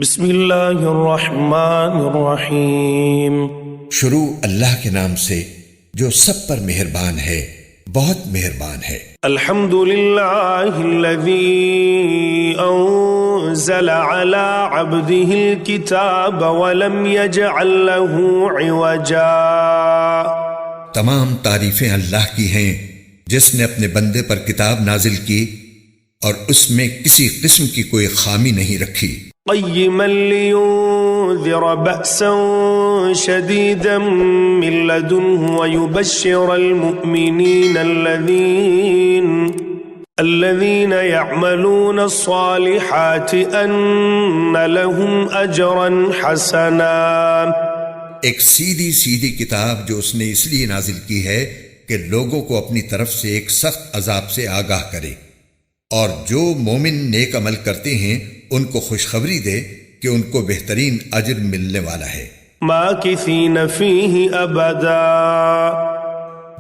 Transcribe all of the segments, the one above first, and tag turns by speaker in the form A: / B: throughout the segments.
A: بسم اللہ الرحمن الرحیم۔
B: شروع اللہ کے نام سے جو سب پر مہربان ہے، بہت مہربان ہے۔
A: الحمد للہ الذی انزل علی عبده الکتاب ولم یجعل له عوجا۔
B: تمام تعریفیں اللہ کی ہیں جس نے اپنے بندے پر کتاب نازل کی اور اس میں کسی قسم کی کوئی خامی نہیں رکھی۔
A: قیما لینذر بأسا شدیدا من لدنہ ویبشر المؤمنین الذین یعملون الصالحات ان لهم اجرا حسنا۔
B: ایک سیدھی سیدھی کتاب جو اس نے اس لیے نازل کی ہے کہ لوگوں کو اپنی طرف سے ایک سخت عذاب سے آگاہ کرے، اور جو مومن نیک عمل کرتے ہیں ان کو خوشخبری دے کہ ان کو بہترین اجر ملنے والا ہے۔
A: ماکثین فیہ ابدا،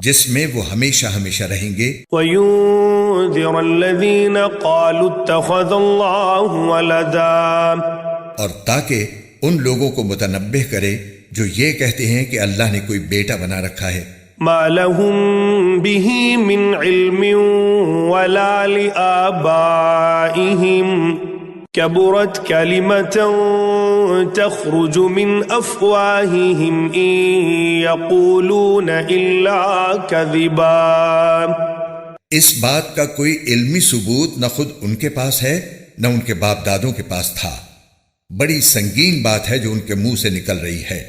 B: جس میں وہ ہمیشہ ہمیشہ رہیں گے۔
A: وینذر الذین قالوا اتخذ اللہ ولدا،
B: اور تاکہ ان لوگوں کو متنبہ کرے جو یہ کہتے ہیں کہ اللہ نے کوئی بیٹا بنا رکھا ہے۔
A: ما لهم به من علم ولا لآبائهم كبرت كلمة تخرج من أفواههم إن يقولون إلا كذبا۔
B: اس بات کا کوئی علمی ثبوت نہ خود ان کے پاس ہے نہ ان کے باپ دادوں کے پاس تھا۔ بڑی سنگین بات ہے جو ان کے منہ سے نکل رہی ہے۔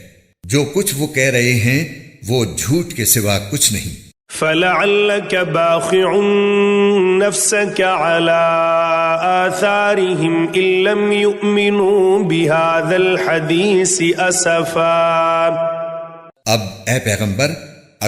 B: جو کچھ وہ کہہ رہے ہیں وہ جھوٹ کے سوا کچھ نہیں۔
A: فَلَعَلَّكَ بَاخِعٌ نَفْسَكَ عَلَىٰ آثَارِهِمْ إِن لَّمْ يُؤْمِنُوا بِهَذَا الْحَدِيثِ أَسَفًا۔
B: اب اے پیغمبر،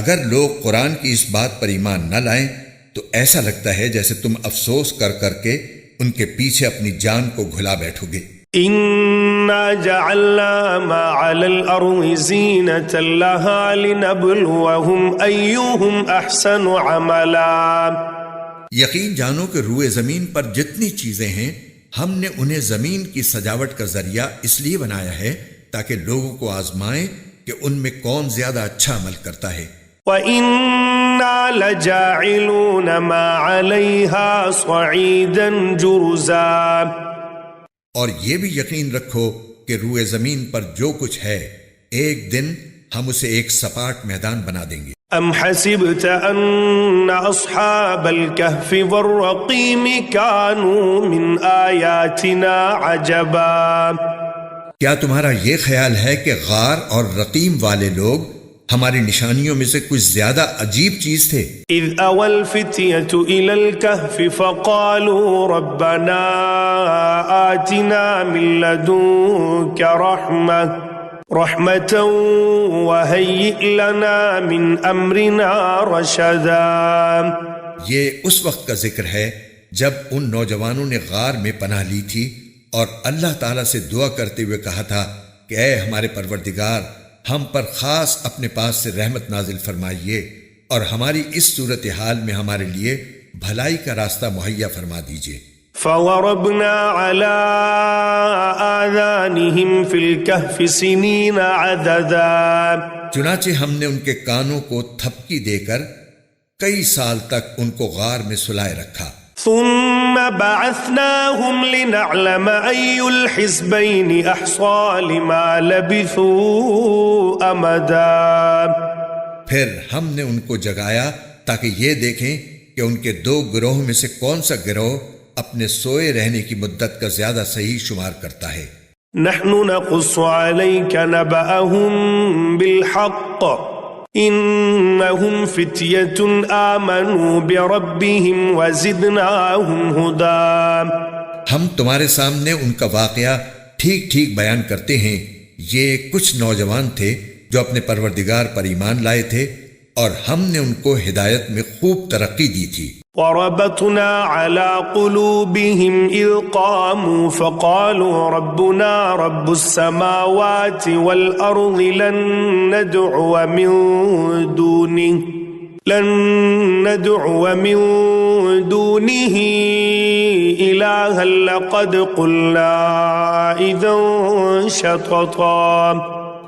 B: اگر لوگ قرآن کی اس بات پر ایمان نہ لائیں تو ایسا لگتا ہے جیسے تم افسوس کر کر کے ان کے پیچھے اپنی جان کو گھلا بیٹھو گے۔
A: اِنَّا جَعَلْنَا مَا عَلَى الْأَرْضِ زِينَةً لَهَا لِنَبْلُوَهُمْ أَيُّهُمْ أَحْسَنُ عَمَلًا۔
B: یقین جانو کہ روئے زمین پر جتنی چیزیں ہیں ہم نے انہیں زمین کی سجاوٹ کا ذریعہ اس لیے بنایا ہے تاکہ لوگوں کو آزمائیں کہ ان میں کون زیادہ اچھا عمل کرتا ہے۔
A: وَإِنَّا لَجَاعِلُونَ مَا عَلَيْهَا صَعِيدًا جُرُزًا۔
B: اور یہ بھی یقین رکھو کہ روئے زمین پر جو کچھ ہے ایک دن ہم اسے ایک سپاٹ میدان بنا دیں گے۔
A: ام حسبت ان اصحاب الكهف والرقیم كانوا من آیاتنا عجبا۔
B: کیا تمہارا یہ خیال ہے کہ غار اور رقیم والے لوگ ہماری نشانیوں میں سے کچھ زیادہ عجیب چیز تھے؟
A: اذ اوى الفتية الى الكهف فقالوا ربنا آتنا من لدنك رحمة وهيئ لنا من امرنا رشدا۔
B: یہ اس وقت کا ذکر ہے جب ان نوجوانوں نے غار میں پناہ لی تھی اور اللہ تعالیٰ سے دعا کرتے ہوئے کہا تھا کہ اے ہمارے پروردگار، ہم پر خاص اپنے پاس سے رحمت نازل فرمائیے اور ہماری اس صورتحال میں ہمارے لیے بھلائی کا راستہ مہیا فرما دیجیے۔
A: فَوَرَبْنَا عَلَىٰ آذَانِهِمْ فِي الْكَهْفِ سِنِينَ عَدَدًا۔
B: چنانچہ ہم نے ان کے کانوں کو تھپکی دے کر کئی سال تک ان کو غار میں سلائے رکھا۔
A: ثم بعثناهم لنعلم أي الحزبين أحصى لما لبثوا أمدا۔
B: پھر ہم نے ان کو جگایا تاکہ یہ دیکھیں کہ ان کے دو گروہ میں سے کون سا گروہ اپنے سوئے رہنے کی مدت کا زیادہ صحیح شمار کرتا ہے۔
A: نحن نقص عليك نبأهم بالحق انہم فتیۃ آمنوا بربہم وزدناہم ہدی۔
B: ہم تمہارے سامنے ان کا واقعہ ٹھیک ٹھیک بیان کرتے ہیں۔ یہ کچھ نوجوان تھے جو اپنے پروردگار پر ایمان لائے تھے اور ہم نے ان کو ہدایت میں خوب ترقی دی تھی۔
A: وَرَبَطْنَا عَلَىٰ قُلُوبِهِمْ إِذْ قَامُوا فَقَالُوا رَبُّنَا رَبُّ السَّمَاوَاتِ وَالْأَرْضِ لَن نَّدْعُوَ مِن دُونِهِ لن ندعو من دونه إلها لقد قلنا إذا شططا.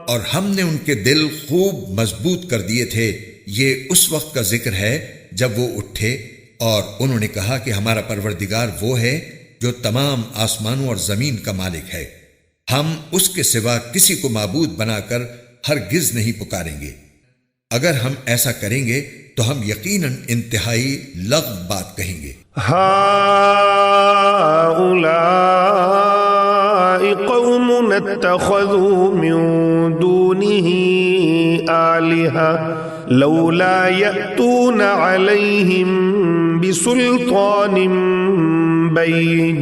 B: اور ہم نے ان کے دل خوب مضبوط کر دیے تھے. یہ اس وقت کا ذکر ہے جب وہ اٹھے اور انہوں نے کہا کہ ہمارا پروردگار وہ ہے جو تمام آسمانوں اور زمین کا مالک ہے. ہم اس کے سوا کسی کو معبود بنا کر ہرگز نہیں پکاریں گے. اگر ہم ایسا کریں گے تو ہم یقیناً انتہائی لغو بات کہیں گے.
A: هؤلاء قوم اتخذوا من دونه آلهة لولا يأتون عليهم بسلطان بين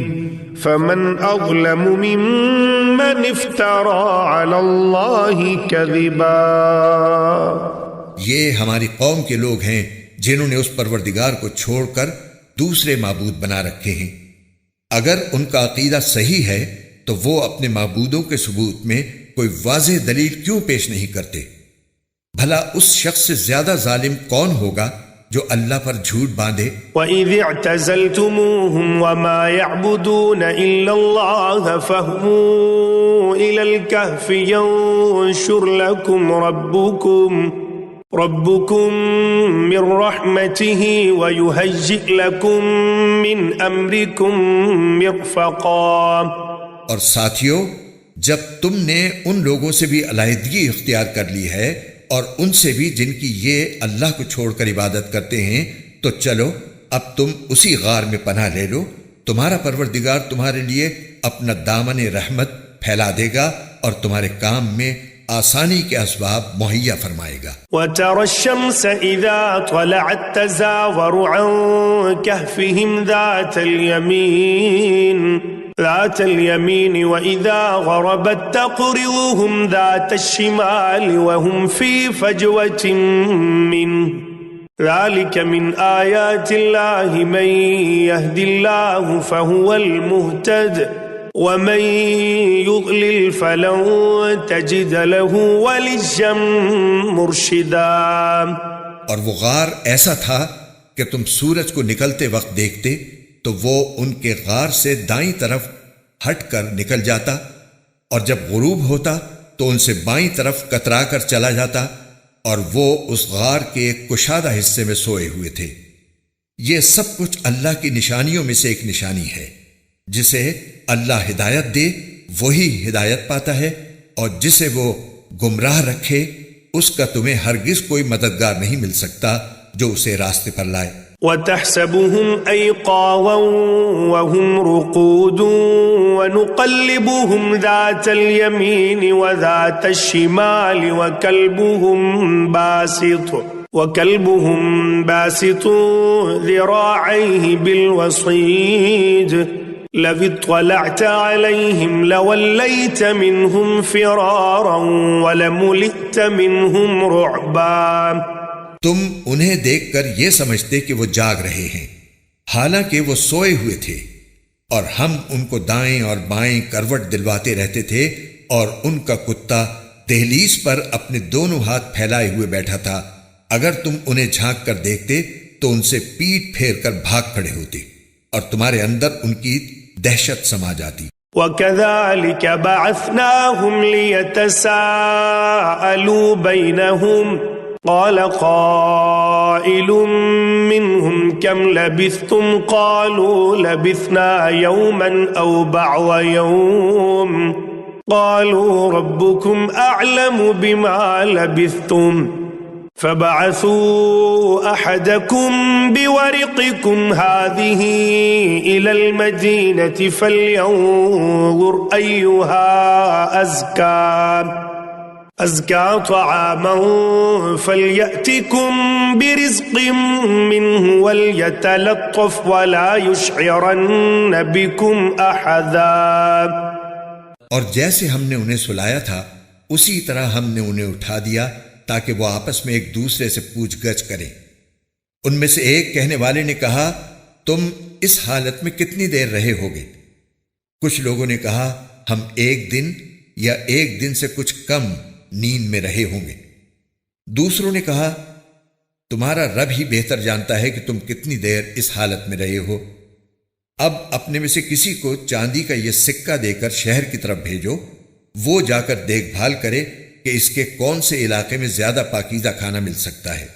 A: فمن أظلم ممن افترى على الله كذبا.
B: یہ ہماری قوم کے لوگ ہیں جنہوں نے اس پروردگار کو چھوڑ کر دوسرے معبود بنا رکھے ہیں. اگر ان کا عقیدہ صحیح ہے تو وہ اپنے معبودوں کے ثبوت میں کوئی واضح دلیل کیوں پیش نہیں کرتے؟ بھلا اس شخص سے زیادہ ظالم کون ہوگا جو اللہ پر جھوٹ باندھے.
A: وَإِذِ اعْتَزَلْتُمُوهُمْ وَمَا يَعْبُدُونَ إِلَّا اللَّهَ فَاهْوُوا إِلَى الْكَهْفِ يَنشُرْ لَكُمْ ربكم من رحمته ويهيئ لكم من امركم مرفقا.
B: اور ساتھیو، جب تم نے ان لوگوں سے بھی علیحدگی اختیار کر لی ہے اور ان سے بھی جن کی یہ اللہ کو چھوڑ کر عبادت کرتے ہیں، تو چلو اب تم اسی غار میں پناہ لے لو. تمہارا پروردگار تمہارے لیے اپنا دامن رحمت پھیلا دے گا اور تمہارے کام میں آسانی کے اسباب مہیا فرمائے گا.
A: وَتَرَى الشَّمْسَ إِذَا طَلَعَتْ تَزَاوَرُ عَنْ كَهْفِهِمْ ذَاتَ الْيَمِينِ وَإِذَا غَرَبَتْ تَقْرِضُهُمْ ذَاتَ الشِّمَالِ وَهُمْ فِي فَجْوَةٍ مِّنْهُ ذَلِكَ مِنْ آيَاتِ اللَّهِ مَنْ يَهْدِ اللَّهُ فَهُوَ الْمُهْتَدِ وَمَن يُضْلِلْ فَلَن تَجِدَ لَهُ وَلِيًّا مُرْشِدًا.
B: اور وہ غار ایسا تھا کہ تم سورج کو نکلتے وقت دیکھتے تو وہ ان کے غار سے دائیں طرف ہٹ کر نکل جاتا، اور جب غروب ہوتا تو ان سے بائیں طرف کترا کر چلا جاتا، اور وہ اس غار کے ایک کشادہ حصے میں سوئے ہوئے تھے. یہ سب کچھ اللہ کی نشانیوں میں سے ایک نشانی ہے. جسے اللہ ہدایت دے وہی ہدایت پاتا ہے، اور جسے وہ گمراہ رکھے اس کا تمہیں ہرگز کوئی مددگار نہیں مل سکتا جو اسے راستے پر لائے.
A: وَتَحْسَبُهُمْ أَيْقَاظًا وَهُمْ رُقُودٌ وَنُقَلِّبُهُمْ ذَاتَ الْيَمِينِ وَذَاتَ الشِّمَالِ وَكَلْبُهُمْ بَاسِطٌ ذِرَاعَيْهِ بِالْوَصِيدِ لَوِ اطَّلَعْتَ عَلَيْهِمْ لَوَلَّيْتَ مِنْهُمْ فِرَارًا وَلَمُلِئْتَ مِنْهُمْ رُعْبًا.
B: تم انہیں دیکھ کر یہ سمجھتے کہ وہ جاگ رہے ہیں، حالانکہ وہ سوئے ہوئے تھے، اور ہم ان کو دائیں اور بائیں کروٹ دلواتے رہتے تھے، اور ان کا کتا دہلیز پر اپنے دونوں ہاتھ پھیلائے ہوئے بیٹھا تھا. اگر تم انہیں جھانک کر دیکھتے تو ان سے پیٹ پھیر کر بھاگ کھڑے ہوتے، اور تمہارے اندر ان کی دہشت سما جاتی.
A: وَكَذَلِكَ بَعَثْنَاهُمْ لِيَتَسَاءَلُوا بَيْنَهُمْ قَالَ قَائِلٌ مِّنْهُمْ كَمْ لَبِثْتُمْ قَالُوا لَبِثْنَا يَوْمًا أَوْ بَعْضَ يَوْمٍ قَالُوا رَبُّكُمْ أَعْلَمُ بِمَا لَبِثْتُمْ فَبَعَثُوا أَحَدَكُمْ بِوَرِقِكُمْ هَذِهِ إِلَى الْمَدِينَةِ فَلْيَنظُرْ أَيُّهَا أَزْكَى طَعَامًا فَلْيَأْتِكُمْ بِرِزْقٍ مِّنْهُ وَلْيَتَلَطَّفْ وَلَا يُشْعِرَنَّ بِكُمْ أَحَدًا.
B: اور جیسے ہم نے انہیں سلایا تھا اسی طرح ہم نے انہیں اٹھا دیا تاکہ وہ آپس میں ایک دوسرے سے پوچھ گچھ کریں. ان میں سے ایک کہنے والے نے کہا، تم اس حالت میں کتنی دیر رہے ہوگے؟ کچھ لوگوں نے کہا، ہم 1 دن یا 1 دن سے کچھ کم نیند میں رہے ہوں گے. دوسروں نے کہا، تمہارا رب ہی بہتر جانتا ہے کہ تم کتنی دیر اس حالت میں رہے ہو۔ اب اپنے میں سے کسی کو چاندی کا یہ سکہ دے کر شہر کی طرف بھیجو، وہ جا کر دیکھ بھال کرے کہ اس کے کون سے علاقے میں زیادہ پاکیزہ کھانا مل سکتا ہے،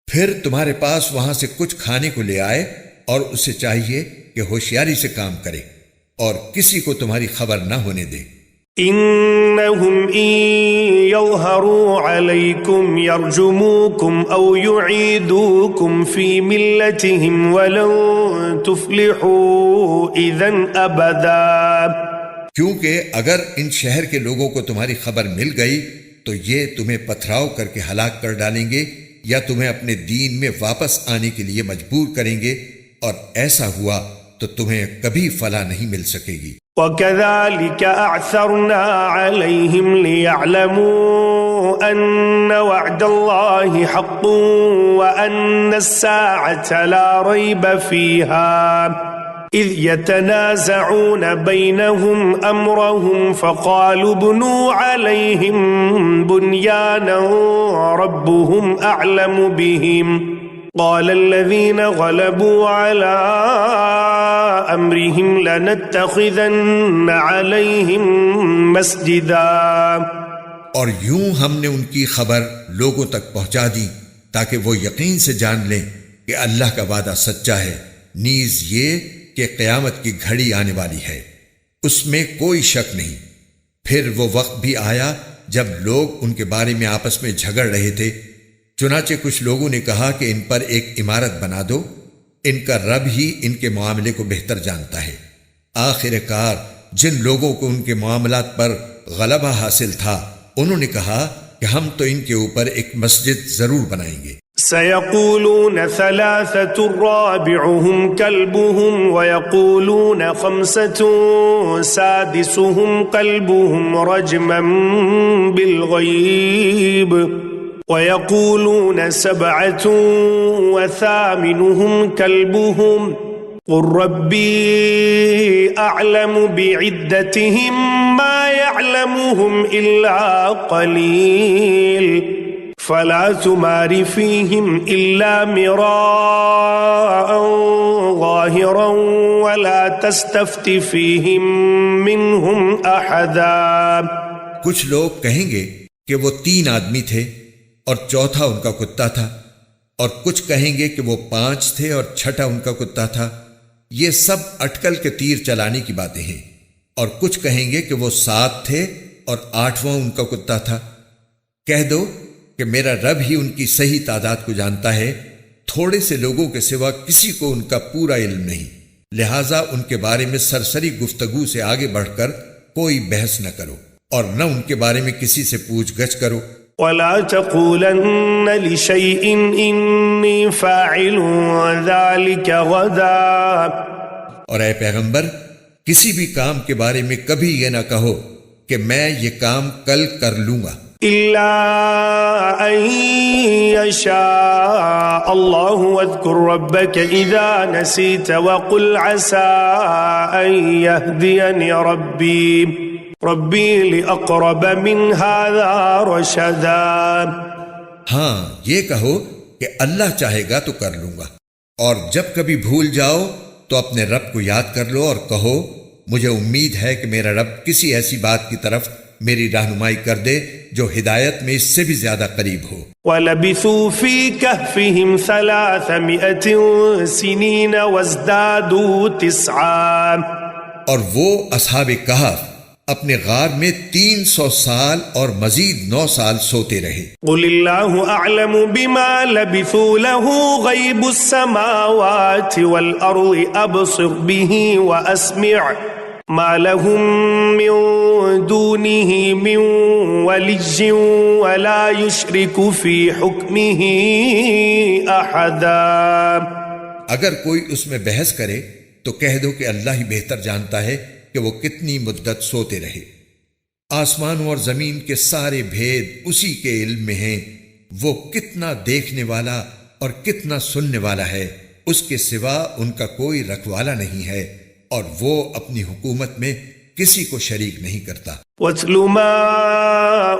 B: پھر تمہارے پاس وہاں سے کچھ کھانے کو لے آئے، اور اسے چاہیے کہ ہوشیاری سے کام کرے اور کسی کو تمہاری خبر نہ ہونے دے۔
A: إنهم إن يظهروا عليكم يرجموكم أو يعيدوكم في ملتهم ولن تفلحوا إذن أبدا،
B: کیونکہ اگر ان شہر کے لوگوں کو تمہاری خبر مل گئی تو یہ تمہیں پتھراؤ کر کے ہلاک کر ڈالیں گے یا تمہیں اپنے دین میں واپس آنے کے لیے مجبور کریں گے، اور ایسا ہوا تو تمہیں کبھی فلاح نہیں مل سکے گی۔
A: وَكَذَلِكَ أَعْثَرْنَا عَلَيْهِمْ لِيَعْلَمُوا أَنَّ وَعْدَ اللَّهِ حَقٌّ وَأَنَّ السَّاعَةَ لَا رَيْبَ فِيهَا إِذْ يَتَنَازَعُونَ بَيْنَهُمْ أَمْرَهُمْ فَقَالُوا ابْنُوا عَلَيْهِمْ بُنْيَانًا رَبُّهُمْ أَعْلَمُ بِهِمْ قال الذين غلبوا على أمرهم لنتخذن عليهم مسجدا،
B: اور یوں ہم نے ان کی خبر لوگوں تک پہنچا دی تاکہ وہ یقین سے جان لیں کہ اللہ کا وعدہ سچا ہے، نیز یہ کہ قیامت کی گھڑی آنے والی ہے، اس میں کوئی شک نہیں۔ پھر وہ وقت بھی آیا جب لوگ ان کے بارے میں آپس میں جھگڑ رہے تھے، چنانچہ کچھ لوگوں نے کہا کہ ان پر ایک عمارت بنا دو، ان کا رب ہی ان کے معاملے کو بہتر جانتا ہے۔ آخر کار جن لوگوں کو ان کے معاملات پر غلبہ حاصل تھا انہوں نے کہا کہ ہم تو ان کے اوپر ایک مسجد ضرور بنائیں گے۔
A: سيقولون ثلاثة رابعهم كلبهم ويقولون خمسة سادسهم كلبهم رجما بالغيب ويقولون سبعة وثامنهم كلبهم قل ربي أعلم بعدتهم ما يعلمهم إلا قليل فلا تمار فيهم إلا مراء ظاهرا ولا تستفت فيهم منهم أحدا۔
B: کچھ لوگ کہیں گے کہ وہ 3 آدمی تھے اور چوتھا ان کا کتا تھا، اور کچھ کہیں گے کہ وہ 5 تھے اور چھٹا ان کا کتا تھا۔ یہ سب اٹکل کے تیر چلانے کی باتیں ہیں۔ اور کچھ کہیں گے کہ وہ 7 تھے اور 8واں ان کا کتا تھا۔ کہہ دو کہ میرا رب ہی ان کی صحیح تعداد کو جانتا ہے، تھوڑے سے لوگوں کے سوا کسی کو ان کا پورا علم نہیں، لہٰذا ان کے بارے میں سرسری گفتگو سے آگے بڑھ کر کوئی بحث نہ کرو اور نہ ان کے بارے میں کسی سے پوچھ گچھ کرو۔
A: ولا تقولن لشيء إني فاعل ذلك غدا،
B: اور اے پیغمبر کسی بھی کام کے بارے میں کبھی یہ نہ کہو کہ میں یہ کام کل کر لوں گا،
A: إلا أن يشاء الله واذكر ربك إذا نسيت وقل عسى أن يهديني ربي لأقرب من هذا رشدا۔
B: ہاں یہ کہو کہ اللہ چاہے گا تو کر لوں گا، اور جب کبھی بھول جاؤ تو اپنے رب کو یاد کر لو اور کہو مجھے امید ہے کہ میرا رب کسی ایسی بات کی طرف میری رہنمائی کر دے جو ہدایت میں اس سے بھی زیادہ قریب ہو۔
A: وَلَبِثُوا فِي كَهْفِهِمْ 300 سِنِينَ وَازْدَادُوا 9،
B: اور وہ اصحاب کہف اپنے غار میں 300 سال اور مزید 9 سال سوتے رہے۔
A: قُلِ اللَّهُ أَعْلَمُ بِمَا لَبِثُوا لَهُ غَيْبُ السَّمَاوَاتِ وَالْأَرْضِ أَبْصِرْ بِهِ وَأَسْمِعْ مَا لَهُم مِّن دُونِهِ مِن وَلِيٍّ وَلَا يُشْرِكُ فِي حُكْمِهِ أَحَدًا۔
B: اگر کوئی اس میں بحث کرے تو کہہ دو کہ اللہ ہی بہتر جانتا ہے کہ وہ کتنی مدت سوتے رہے۔ آسمانوں اور زمین کے سارے بھید اسی کے علم میں ہیں، وہ کتنا دیکھنے والا اور کتنا سننے والا ہے، اس کے سوا ان کا کوئی رکھوالا نہیں ہے، اور وہ اپنی حکومت میں کسی کو شریک نہیں کرتا۔
A: واتل ما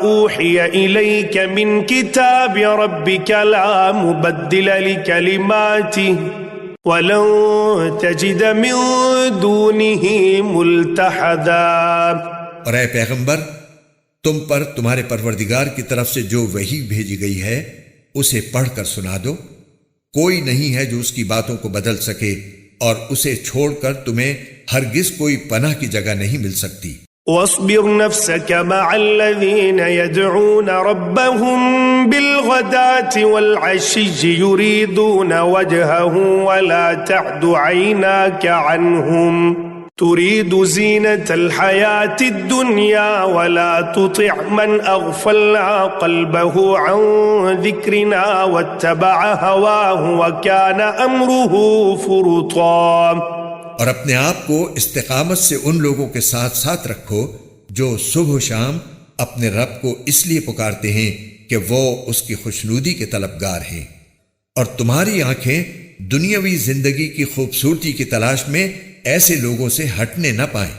A: أوحي إليك من كتاب ربك لا مبدل لكلماته ولن تجد من دونه ملتحدا۔
B: اور اے پیغمبر، تم پر تمہارے پروردگار کی طرف سے جو وحی بھیجی گئی ہے اسے پڑھ کر سنا دو، کوئی نہیں ہے جو اس کی باتوں کو بدل سکے، اور اسے چھوڑ کر تمہیں ہرگز کوئی پناہ کی جگہ نہیں مل سکتی۔
A: واصبر نفسك مع الذين يدعون ربهم بالغداة والعشي يريدون وجهه ولا تعد عيناك عنهم تريد زينة الحياة الدنيا ولا تطع من أغفلنا قلبه عن ذكرنا واتبع هواه وكان أمره فرطا۔
B: اور اپنے آپ کو استقامت سے ان لوگوں کے ساتھ ساتھ رکھو جو صبح و شام اپنے رب کو اس لیے پکارتے ہیں کہ وہ اس کی خوشنودی کے طلبگار ہیں، اور تمہاری آنکھیں دنیاوی زندگی کی خوبصورتی کی تلاش میں ایسے لوگوں سے ہٹنے نہ پائیں،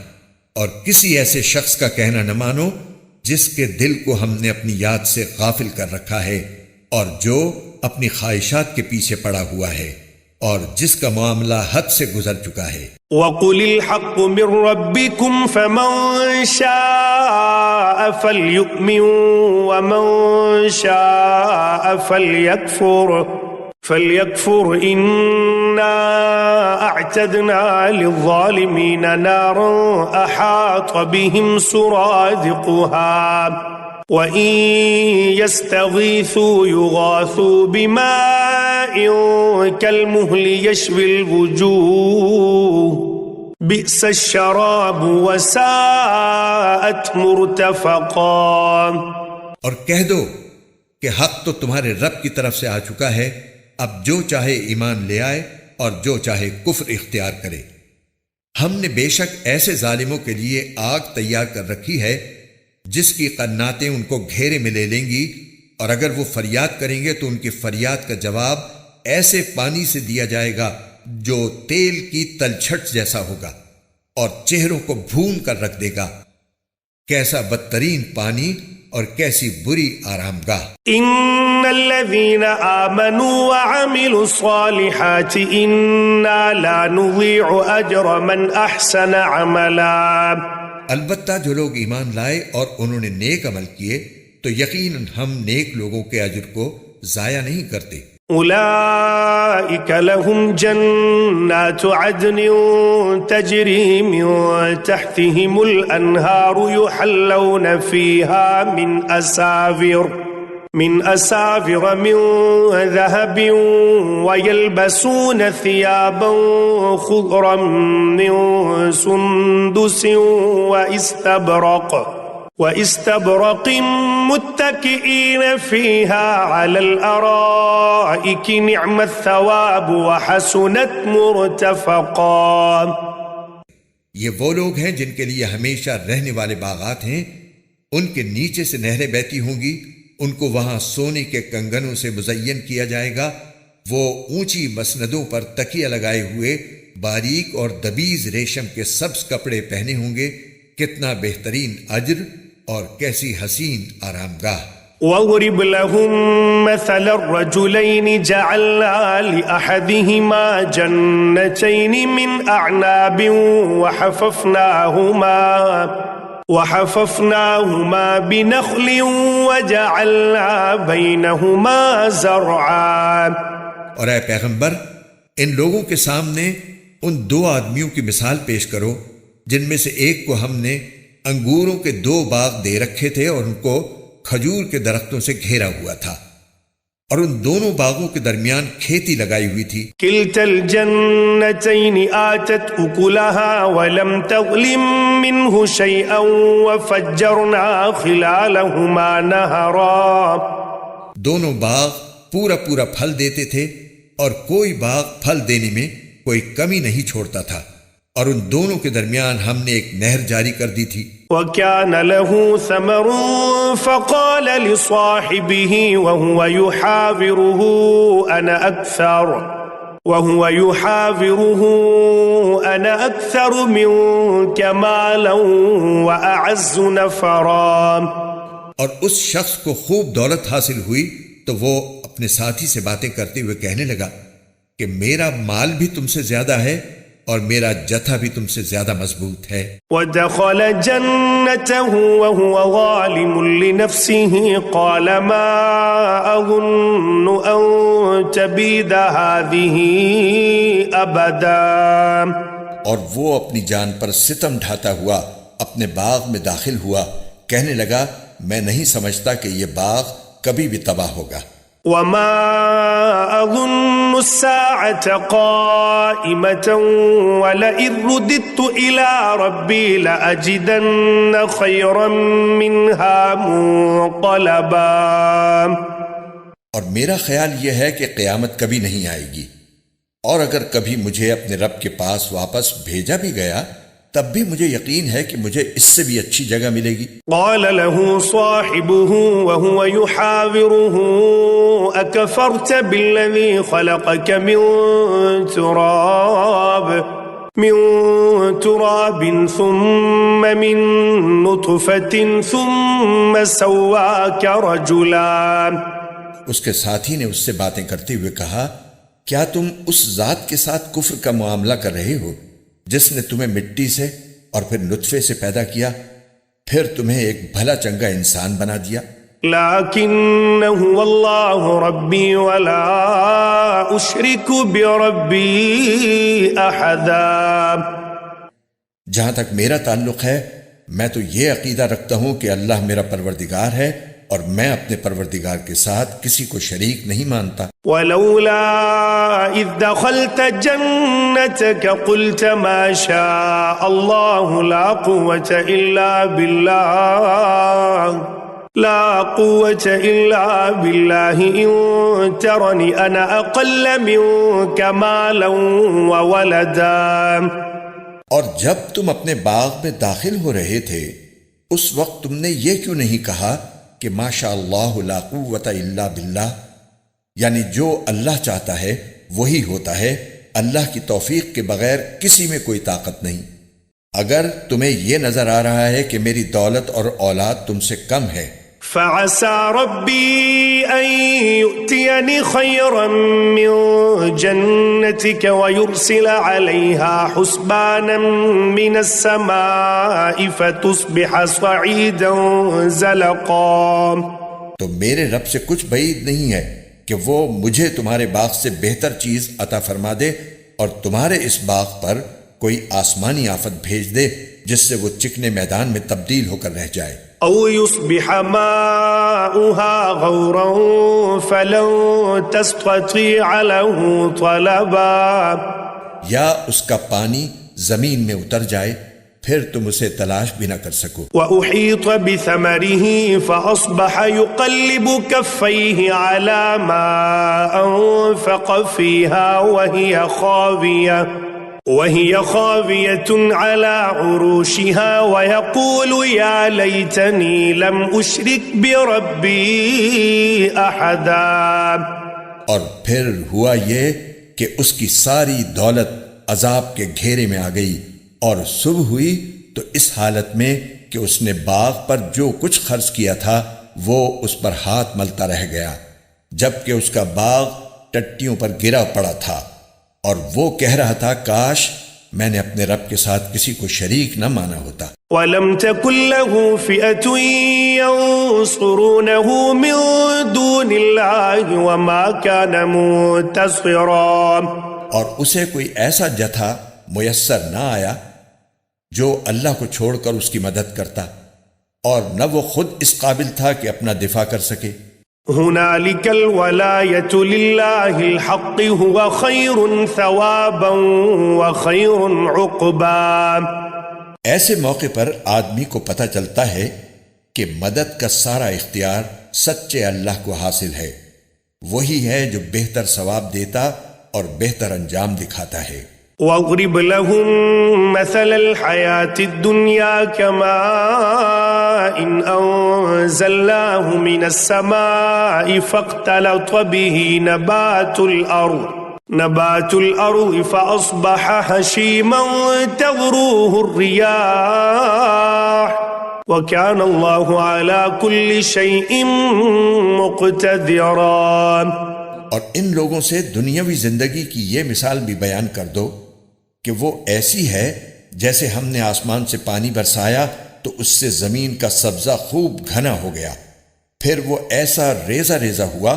B: اور کسی ایسے شخص کا کہنا نہ مانو جس کے دل کو ہم نے اپنی یاد سے غافل کر رکھا ہے، اور جو اپنی خواہشات کے پیچھے پڑا ہوا ہے، اور جس کا معاملہ حد سے گزر چکا ہے۔
A: وَقُلِ الْحَقُّ مِنْ رَبِّكُمْ فَمَنْ شَاءَ فَلْيُؤْمِنْ وَمَنْ شَاءَ فَلْيَكْفُرْ إِنَّا أَعْتَدْنَا لِلظَّالِمِينَ نَارًا أَحَاطَ بِهِمْ سُرَادِقُهَا وَإِنْ يَسْتَغِيثُوا يُغَاثُوا بِمَاءٍ كَالْمُهْلِ يَشْوِي الْوُجُوهَ بِئْسَ الشَّرَابُ وَسَاءَتْ مُرْتَفَقًا۔
B: اور کہہ دو کہ حق تو تمہارے رب کی طرف سے آ چکا ہے، اب جو چاہے ایمان لے آئے اور جو چاہے کفر اختیار کرے۔ ہم نے بے شک ایسے ظالموں کے لیے آگ تیار کر رکھی ہے جس کی قناتیں ان کو گھیرے میں لے لیں گی، اور اگر وہ فریاد کریں گے تو ان کی فریاد کا جواب ایسے پانی سے دیا جائے گا جو تیل کی تلچھٹ جیسا ہوگا اور چہروں کو بھون کر رکھ دے گا۔ کیسا بدترین پانی اور کیسی بری آرام گاہ۔
A: ان الذين آمنوا وعملوا الصالحات انا لا نضيع اجر من احسن عملا۔
B: البتہ جو لوگ ایمان لائے اور انہوں نے نیک عمل کیے تو یقیناً ہم نیک لوگوں کے اجر کو ضائع نہیں کرتے۔
A: اولئک لهم جنات عدن تجری من تحتهم الانہار یحلون فیہا من اساور من ذهب ويلبسون ثيابا خضرا من سندس واستبرق متكئين فيها على الارائك نعم الثواب وحسنت مرتفقا۔
B: یہ وہ لوگ ہیں جن کے لیے ہمیشہ رہنے والے باغات ہیں، ان کے نیچے سے نہریں بہتی ہوں گی، ان کو وہاں سونے کے کنگنوں سے مزین کیا جائے گا، وہ اونچی مسندوں پر تکیہ لگائے ہوئے باریک اور دبیز ریشم کے سبز کپڑے پہنے ہوں گے، کتنا بہترین اجر اور کیسی حسین آرام گاہ۔
A: وَاضْرِبْ لَهُم مَّثَلَ الرَّجُلَيْنِ جَعَلْنَا لِأَحَدِهِمَا جَنَّتَيْنِ مِنْ أَعْنَابٍ وحففناهما بنخل وجعلنا بينهما زرعا۔
B: اور اے پیغمبر، ان لوگوں کے سامنے ان دو آدمیوں کی مثال پیش کرو جن میں سے ایک کو ہم نے انگوروں کے 2 باغ دے رکھے تھے اور ان کو کھجور کے درختوں سے گھیرا ہوا تھا، اور ان دونوں باغوں کے درمیان کھیتی لگائی ہوئی تھی۔
A: کلتا الجنتین آتت اکلها ولم تظلم منه شیئا وفجرنا خلالهما نہرا۔
B: دونوں باغ پورا پھل دیتے تھے اور کوئی باغ پھل دینے میں کوئی کمی نہیں چھوڑتا تھا، اور ان دونوں کے درمیان ہم نے ایک نہر جاری کر دی تھی۔
A: وَكَانَ لَهُ ثَمَرٌ فَقَالَ لِصَاحِبِهِ وَهُوَ يُحَاوِرُهُ أَنَا وهو يحاوره أنا أكثر منك مالا وأعز نفرا.
B: اور اس شخص کو خوب دولت حاصل ہوئی تو وہ اپنے ساتھی سے باتیں کرتے ہوئے کہنے لگا کہ میرا مال بھی تم سے زیادہ ہے اور میرا جتھا بھی تم سے زیادہ مضبوط ہے.
A: ودخل جنته وهو ظالم لنفسه قال ما أظن أن تبيد هذه أبدا.
B: اور وہ اپنی جان پر ستم ڈھاتا ہوا اپنے باغ میں داخل ہوا، کہنے لگا میں نہیں سمجھتا کہ یہ باغ کبھی بھی تباہ ہوگا.
A: وما أظن الساعة قائمة ولئن رددت إلى ربي لأجدن خيرا منها منقلبا.
B: اور میرا خیال یہ ہے کہ قیامت کبھی نہیں آئے گی، اور اگر کبھی مجھے اپنے رب کے پاس واپس بھیجا بھی گیا تب بھی مجھے یقین ہے کہ مجھے اس سے بھی اچھی جگہ ملے گی.
A: قال له صاحبه وهو يحاوره أكفرت بالذي خلقك من تراب ثم من نطفة ثم سواك رجلا.
B: اس کے ساتھی نے اس سے باتیں کرتے ہوئے کہا کیا تم اس ذات کے ساتھ کفر کا معاملہ کر رہے ہو جس نے تمہیں مٹی سے اور پھر نطفے سے پیدا کیا، پھر تمہیں ایک بھلا چنگا انسان بنا دیا.
A: لَكِنَّهُ وَاللَّهُ رَبِّي وَلَا أُشْرِكُ بِرَبِّي أَحَدًا.
B: جہاں تک میرا تعلق ہے میں تو یہ عقیدہ رکھتا ہوں کہ اللہ میرا پروردگار ہے اور میں اپنے پروردگار کے ساتھ کسی کو شریک نہیں مانتا.
A: وَلَوْلَا إِذْ دَخَلْتَ جَنَّتَكَ قُلْتَ مَا شَاءَ اللَّهُ لَا قُوَّةَ إِلَّا بِاللَّهِ إِن تَرَنِ أَنَا أَقَلَّ مِنكَ مَالًا وَوَلَدًا.
B: اور جب تم اپنے باغ میں داخل ہو رہے تھے اس وقت تم نے یہ کیوں نہیں کہا کہ ماشاء اللہ لا قوت الا باللہ، یعنی جو اللہ چاہتا ہے وہی ہوتا ہے، اللہ کی توفیق کے بغیر کسی میں کوئی طاقت نہیں. اگر تمہیں یہ نظر آ رہا ہے کہ میری دولت اور اولاد تم سے کم ہے،
A: فَعَسَى رَبِّي أَن يُؤْتِيَنِ خَيْرًا مِّن جَنَّتِكَ وَيُرْسِلَ عَلَيْهَا حُسْبَانًا مِّنَ السَّمَاءِ فَتُصْبِحَ صَعِيدًا زَلَقًا.
B: تو میرے رب سے کچھ بعید نہیں ہے کہ وہ مجھے تمہارے باغ سے بہتر چیز عطا فرما دے اور تمہارے اس باغ پر کوئی آسمانی آفت بھیج دے جس سے وہ چکنے میدان میں تبدیل ہو کر رہ جائے.
A: او يصبح ماؤها غورا فلن تستطيع له طلبا.
B: یا اس کا پانی زمین میں اتر جائے پھر تم اسے تلاش بھی نہ کر سکو.
A: وَأُحِيطَ بِثَمَرِهِ فَأَصْبَحَ يُقَلِّبُ كَفَّيْهِ عَلَى مَا أَنفَقَ فِيهَا وَهِيَ خَاوِيَةٌ عَلَى عُرُوشِهَا وَيَقُولُ يَا لَيْتَنِي لَمْ أُشْرِكْ بِرَبِّي أَحَدًا.
B: اور پھر ہوا یہ کہ اس کی ساری دولت عذاب کے گھیرے میں آ گئی اور صبح ہوئی تو اس حالت میں کہ اس نے باغ پر جو کچھ خرچ کیا تھا وہ اس پر ہاتھ ملتا رہ گیا جبکہ اس کا باغ ٹٹیوں پر گرا پڑا تھا، اور وہ کہہ رہا تھا کاش میں نے اپنے رب کے ساتھ کسی کو شریک نہ مانا ہوتا.
A: وَلَمْ تَكُنْ لَهُ فِئَةٌ يَنصُرُونَهُ مِن دُونِ اللَّهِ وَمَا كَانَ مُنتَصِرًا.
B: اور اسے کوئی ایسا جتھا میسر نہ آیا جو اللہ کو چھوڑ کر اس کی مدد کرتا، اور نہ وہ خود اس قابل تھا کہ اپنا دفاع کر سکے.
A: هنالك الولاية لله الحق هو خير ثوابا وخير عقبا.
B: ایسے موقع پر آدمی کو پتہ چلتا ہے کہ مدد کا سارا اختیار سچے اللہ کو حاصل ہے، وہی ہے جو بہتر ثواب دیتا اور بہتر انجام دکھاتا ہے.
A: واضرب لهم مثل الحياة الدنيا كماء أنزلناه من السماء فاختلط به نبات الأرض نبات الأرض فأصبح هشيما تذروه الرياح وكان الله على كل شيء مقتدرا۔
B: اور ان لوگوں سے دنیاوی زندگی کی یہ مثال بھی بیان کر دو کہ وہ ایسی ہے جیسے ہم نے آسمان سے پانی برسایا تو اس سے زمین کا سبزہ خوب گھنا ہو گیا، پھر وہ ایسا ریزہ ریزہ ہوا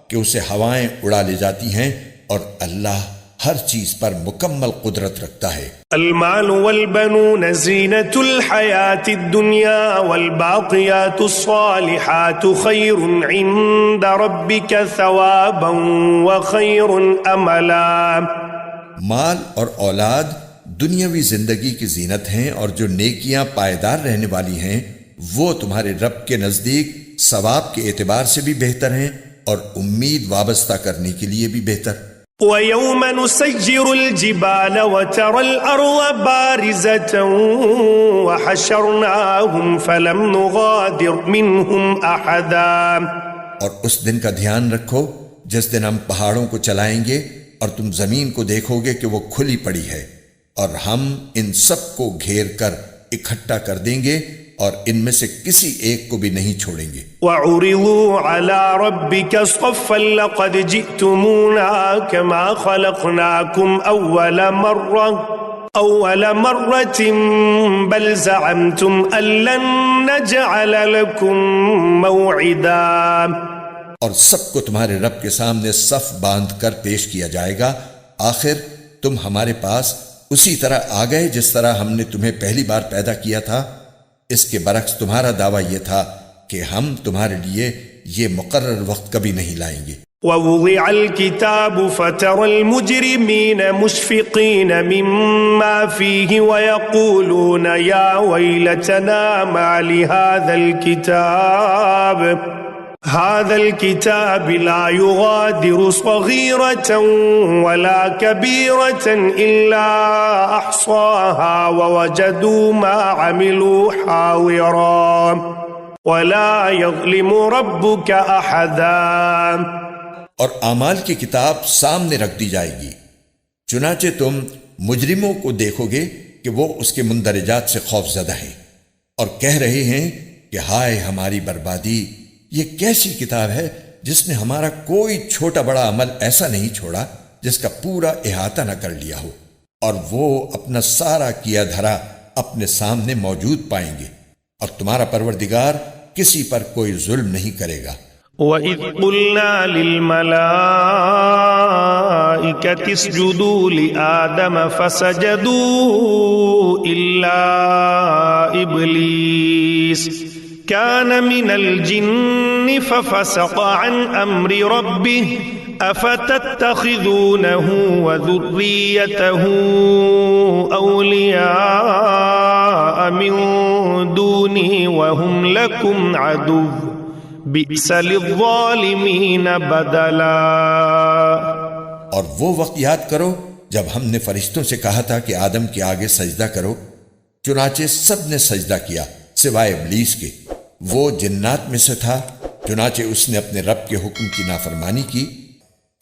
B: کہ اسے ہوائیں اڑا لے جاتی ہیں، اور اللہ ہر چیز پر مکمل قدرت رکھتا ہے۔
A: المال والبنون زینة الحیاة الدنیا والباقیات الصالحات خیر عند ربک ثوابا وخیر املا۔
B: مال اور اولاد دنیاوی زندگی کی زینت ہیں، اور جو نیکیاں پائیدار رہنے والی ہیں وہ تمہارے رب کے نزدیک ثواب کے اعتبار سے بھی بہتر ہیں اور امید وابستہ کرنے کے لیے بھی بہتر۔
A: وَيَوْمَ نُسَيِّرُ الْجِبَالَ وَتَرَى الْأَرْضَ بَارِزَةً وَحَشَرْنَاهُمْ فَلَمْ نُغَادِرْ مِنْهُمْ أَحَدًا۔
B: اور اس دن کا دھیان رکھو جس دن ہم پہاڑوں کو چلائیں گے اور تم زمین کو دیکھو گے کہ وہ کھلی پڑی ہے، اور ہم ان سب کو گھیر کر اکٹھا کر دیں گے اور ان میں سے کسی ایک کو بھی نہیں چھوڑیں گے۔
A: وَعُرِضُوا عَلَى رَبِّكَ صَفًّا لَقَدْ جِئْتُمُونَا كَمَا خَلَقْنَاكُمْ أَوَّلَ مَرَّةٍ بَلْ زَعَمْتُمْ أَن لَّن نَّجْعَلَ لَكُم مَّوْعِدًا۔
B: اور سب کو تمہارے رب کے سامنے صف باندھ کر پیش کیا جائے گا، آخر تم ہمارے پاس اسی طرح آ گئے جس طرح ہم نے تمہیں پہلی بار پیدا کیا تھا۔ اس کے برعکس تمہارا دعویٰ یہ تھا کہ ہم تمہارے لیے یہ مقرر وقت کبھی نہیں لائیں گے۔
A: وَوُضِعَ الْكِتَابُ فَتَرَى الْمُجْرِمِينَ مُشْفِقِينَ مِمَّا فِيهِ وَيَقُولُونَ يَا وَيْلَتَنَا مَا لِهَذَا الْكِتَابِ لَا يُغَادِرُ صَغِيرَةً وَلَا كَبِيرَةً إِلَّا أَحْصَاهَا وَوَجَدُوا مَا عَمِلُوا حَاضِرًا وَلَا يَظْلِمُ رَبُّكَ أَحَدًا۔
B: اور اعمال کی کتاب سامنے رکھ دی جائے گی، چنانچہ تم مجرموں کو دیکھو گے کہ وہ اس کے مندرجات سے خوف زدہ ہیں اور کہہ رہے ہیں کہ ہائے ہماری بربادی، یہ کیسی کتاب ہے جس نے ہمارا کوئی چھوٹا بڑا عمل ایسا نہیں چھوڑا جس کا پورا احاطہ نہ کر لیا ہو، اور وہ اپنا سارا کیا دھرا اپنے سامنے موجود پائیں گے، اور تمہارا پروردگار کسی پر کوئی ظلم نہیں کرے گا۔
A: وَإِذْ قُلْنَا لِلْمَلَائِكَةِ اسْجُدُوا لِآدَمَ فَسَجَدُوا إِلَّا إِبْلِيسَ كَانَ مِنَ الْجِنِّ فَفَسَقَ عَنْ أَمْرِ رَبِّهِ أَفَتَتَّخِذُونَهُ وَذُرِّيَّتَهُ أَوْلِيَاءَ مِن دُونِي وَهُمْ لَكُمْ عَدُوٌّ بِئْسَ لِلظَّالِمِينَ بَدَلًا۔
B: اور وہ وقت یاد کرو جب ہم نے فرشتوں سے کہا تھا کہ آدم کے آگے سجدہ کرو، چنانچہ سب نے سجدہ کیا سوائے ابلیس کے، وہ جنات میں سے تھا، چنانچہ اس نے اپنے رب کے حکم کی نافرمانی کی۔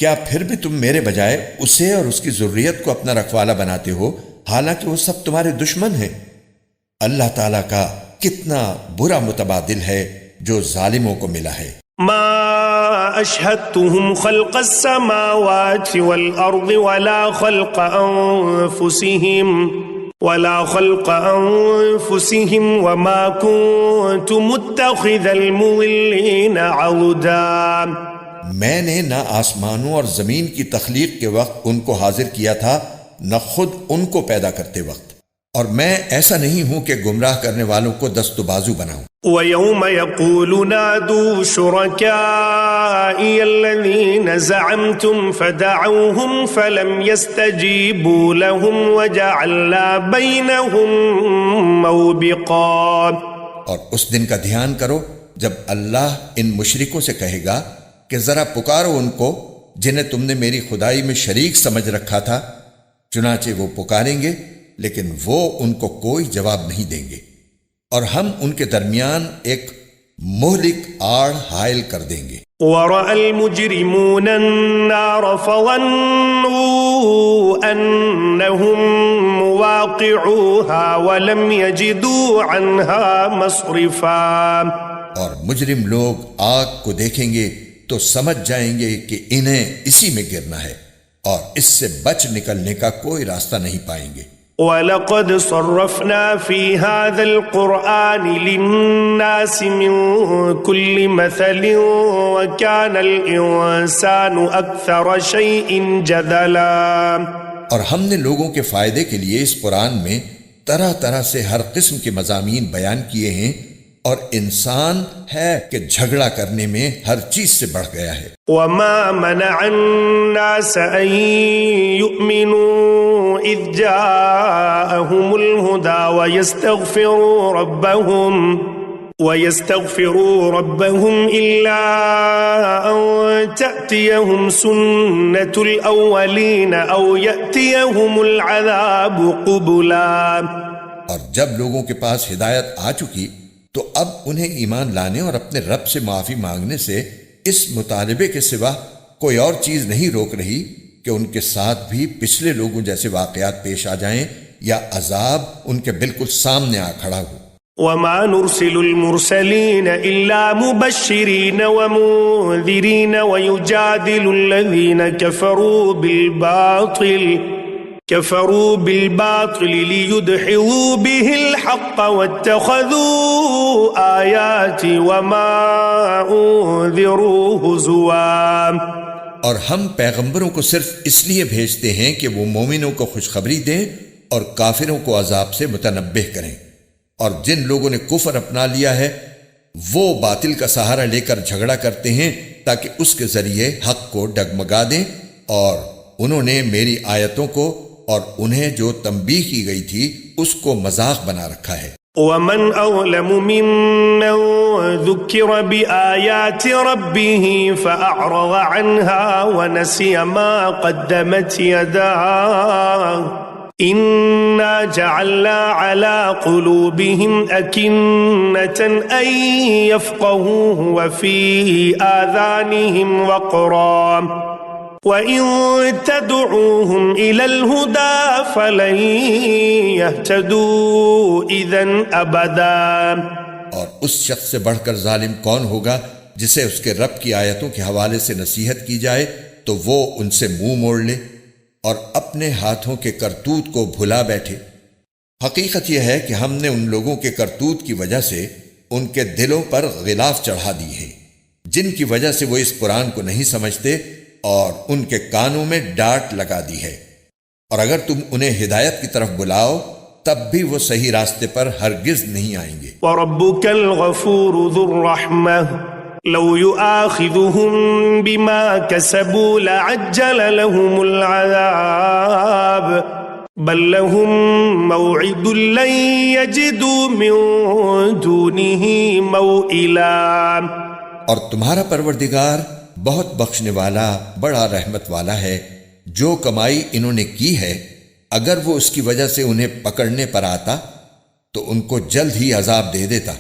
B: کیا پھر بھی تم میرے بجائے اسے اور اس کی ذریت کو اپنا رکھوالا بناتے ہو، حالانکہ وہ سب تمہارے دشمن ہیں؟ اللہ تعالیٰ کا کتنا برا متبادل ہے جو ظالموں کو ملا ہے۔
A: ما اشہدتهم خلق السماوات والارض ولا خلق انفسهم وما كنت متخذ المضلين عضدا۔
B: میں نے نہ آسمانوں اور زمین کی تخلیق کے وقت ان کو حاضر کیا تھا، نہ خود ان کو پیدا کرتے وقت، اور میں ایسا نہیں ہوں کہ گمراہ کرنے والوں کو دست و بازو بناؤں۔
A: وَيَوْمَ يَقُولُ نَادُوا شُرَكَائِيَ الَّذِينَ زَعَمْتُمْ فَدَعَوْهُمْ فَلَمْ يَسْتَجِيبُوا لَهُمْ وَجَعَلْنَا بَيْنَهُمْ مَوْبِقًا۔
B: اور اس دن کا دھیان کرو جب اللہ ان مشرکوں سے کہے گا کہ ذرا پکارو ان کو جنہیں تم نے میری خدائی میں شریک سمجھ رکھا تھا، چنانچہ وہ پکاریں گے لیکن وہ ان کو کوئی جواب نہیں دیں گے، اور ہم ان کے درمیان ایک مہلک آڑ حائل کر دیں گے۔
A: وَرَأَى الْمُجْرِمُونَ النَّارَ فَظَنُّوا ظنوا أنهم مواقعوها ولم يجدوا عنها مصرفا.
B: اور مجرم لوگ آگ کو دیکھیں گے تو سمجھ جائیں گے کہ انہیں اسی میں گرنا ہے اور اس سے بچ نکلنے کا کوئی راستہ نہیں پائیں گے.
A: وَلَقَدْ صَرَّفْنَا فِي هَذَا الْقُرْآنِ لِلنَّاسِ مِنْ كُلِّ مَثَلٍ وَكَانَ الْإِنسَانُ أَكْثَرَ شَيْءٍ جَدَلًا.
B: اور ہم نے لوگوں کے فائدے کے لیے اس قرآن میں طرح طرح سے ہر قسم کے مضامین بیان کیے ہیں، اور انسان ہے کہ جھگڑا کرنے میں ہر چیز سے بڑھ گیا ہے.
A: وَمَا مَنَعَ النَّاسَ أَن يُؤْمِنُوا إِذْ جَاءَهُمُ الْهُدَى وَيَسْتَغْفِرُوا رَبَّهُمْ إِلَّا أَن تَأْتِيَهُمْ سُنَّةُ الْأَوَّلِينَ أَوْ يَأْتِيَهُمُ الْعَذَابُ قُبُلًا.
B: اور جب لوگوں کے پاس ہدایت آ چکی تو اب انہیں ایمان لانے اور اپنے رب سے معافی مانگنے سے اس مطالبے کے سوا کوئی اور چیز نہیں روک رہی کہ ان کے ساتھ بھی پچھلے لوگوں جیسے واقعات پیش آ جائیں یا عذاب ان کے بالکل سامنے آ کھڑا ہو.
A: وَمَا نُرْسِلُ الْمُرْسَلِينَ إِلَّا مُبَشِّرِينَ وَمُنذِرِينَ وَيُجَادِلُ الَّذِينَ كفروا بالباطل ليدحضوا به الحق واتخذوا آياتي وما أنذروا هزوا.
B: اور ہم پیغمبروں کو صرف اس لیے بھیجتے ہیں کہ وہ مومنوں کو خوشخبری دیں اور کافروں کو عذاب سے متنبہ کریں. اور جن لوگوں نے کفر اپنا لیا ہے وہ باطل کا سہارا لے کر جھگڑا کرتے ہیں تاکہ اس کے ذریعے حق کو ڈگمگا دیں، اور انہوں نے میری آیتوں کو اور انہیں جو تنبیہ کی گئی تھی اس کو مذاق بنا رکھا ہے.
A: وَمَنْ أَظْلَمُ مِمَّنْ ذُكِّرَ بِآيَاتِ رَبِّهِ فَأَعْرَضَ عَنْهَا وَنَسِيَ مَا قَدَّمَتْ يَدَاهُ إِنَّا جَعَلْنَا عَلَى قُلُوبِهِمْ أَكِنَّةً أَن يَفْقَهُوهُ وَفِي آذَانِهِمْ وَقْرًا وَإِن تَدْعُوهُمْ إِلَى الْهُدَى فَلَن يَهْتَدُوا إِذًا أَبَدًا.
B: اور اس شخص سے بڑھ کر ظالم کون ہوگا جسے اس کے رب کی آیتوں کے حوالے سے نصیحت کی جائے تو وہ ان سے منہ موڑ لے اور اپنے ہاتھوں کے کرتوت کو بھلا بیٹھے. حقیقت یہ ہے کہ ہم نے ان لوگوں کے کرتوت کی وجہ سے ان کے دلوں پر غلاف چڑھا دی ہے، جن کی وجہ سے وہ اس قرآن کو نہیں سمجھتے اور ان کے کانوں میں ڈانٹ لگا دی ہے. اور اگر تم انہیں ہدایت کی طرف بلاؤ تب بھی وہ صحیح راستے پر ہرگز نہیں آئیں گے.
A: وَرَبُّكَ الْغَفُورُ ذُو الرَّحْمَةِ لَوْ يُؤَاخِذُهُم بِمَا كَسَبُوا لَعَجَّلَ لَهُمُ الْعَذَابَ بَل لَّهُم مَّوْعِدٌ لَّن يَجِدُوا مِن دُونِهِ مَوْئِلًا.
B: اور تمہارا پروردگار بہت بخشنے والا بڑا رحمت والا ہے. جو کمائی انہوں نے کی ہے اگر وہ اس کی وجہ سے انہیں پکڑنے پر آتا تو ان کو جلد ہی عذاب دے دیتا،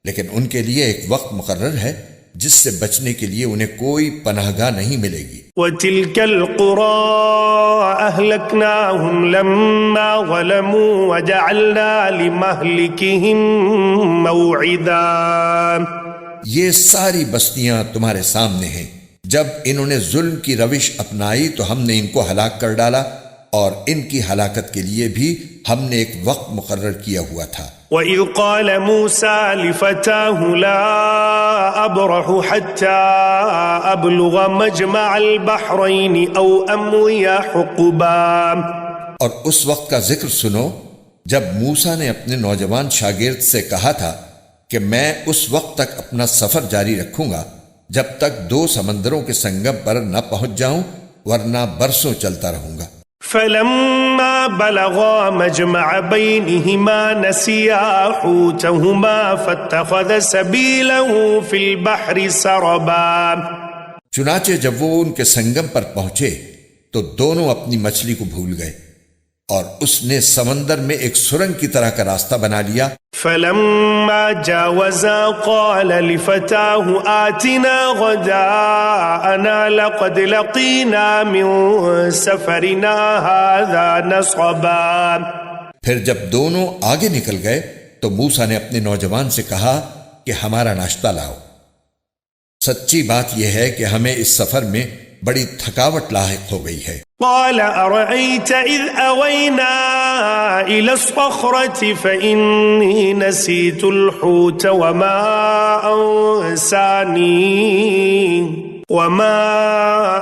B: لیکن ان کے لیے ایک وقت مقرر ہے جس سے بچنے کے لیے انہیں کوئی پناہ گاہ نہیں ملے گی.
A: وَتِلْكَ الْقُرَىٰ أَهْلَكْنَاهُمْ لَمَّا ظَلَمُوا وَجَعَلْنَا لِمَهْلِكِهِم مَّوْعِدًا.
B: یہ ساری بستیاں تمہارے سامنے ہیں. جب انہوں نے ظلم کی روش اپنائی تو ہم نے ان کو ہلاک کر ڈالا، اور ان کی ہلاکت کے لیے بھی ہم نے ایک وقت مقرر کیا ہوا تھا.
A: وَإِذْ قَالَ مُوسَىٰ لِفَتَاهُ لَا أَبْرَحُ حَتَّىٰ أَبْلُغَ مَجْمَعَ الْبَحْرَيْنِ أَوْ أَمْضِيَ حُقُبًا.
B: اور اس وقت کا ذکر سنو جب موسیٰ نے اپنے نوجوان شاگرد سے کہا تھا کہ میں اس وقت تک اپنا سفر جاری رکھوں گا جب تک دو سمندروں کے سنگم پر نہ پہنچ جاؤں، ورنہ برسوں چلتا رہوں گا.
A: فَلَمَّا بَلَغَا مَجْمَعَ بَيْنِهِمَا نَسِيَا حُوتَهُمَا فَاتَّخَذَ سَبِيلَهُ فِي الْبَحْرِ سَرَبًا.
B: چنانچہ جب وہ ان کے سنگم پر پہنچے تو دونوں اپنی مچھلی کو بھول گئے، اور اس نے سمندر میں ایک سرنگ کی طرح کا راستہ بنا لیا.
A: فلما جاوزا قال لفتاه آتنا غداءنا لقد لقينا من سفرنا هذا نصبا.
B: پھر جب دونوں آگے نکل گئے تو موسیٰ نے اپنے نوجوان سے کہا کہ ہمارا ناشتہ لاؤ. سچی بات یہ ہے کہ ہمیں اس سفر میں بڑی تھکاوٹ لاحق ہو گئی ہے.
A: قال أرأيت إذ أوينا إلى الصخرة فإني نسيت الحوت وما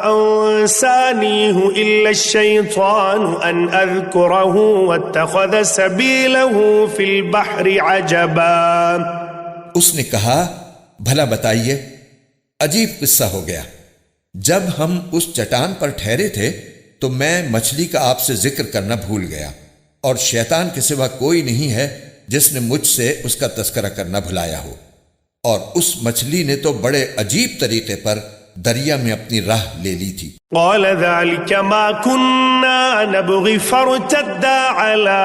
A: أنسانيه إلا الشيطان أن أذكره واتخذ سبيله في البحر عجبا.
B: اس نے کہا بھلا بتائیے، عجیب قصہ ہو گیا. جب ہم اس چٹان پر ٹھہرے تھے تو میں مچھلی کا آپ سے ذکر کرنا بھول گیا، اور شیطان کے سوا کوئی نہیں ہے جس نے مجھ سے اس کا تذکرہ کرنا بھلایا ہو. اور اس مچھلی نے تو بڑے عجیب طریقے پر دریا میں اپنی راہ لے لی تھی.
A: قال ذلك ما كنا نبغي فارتدا على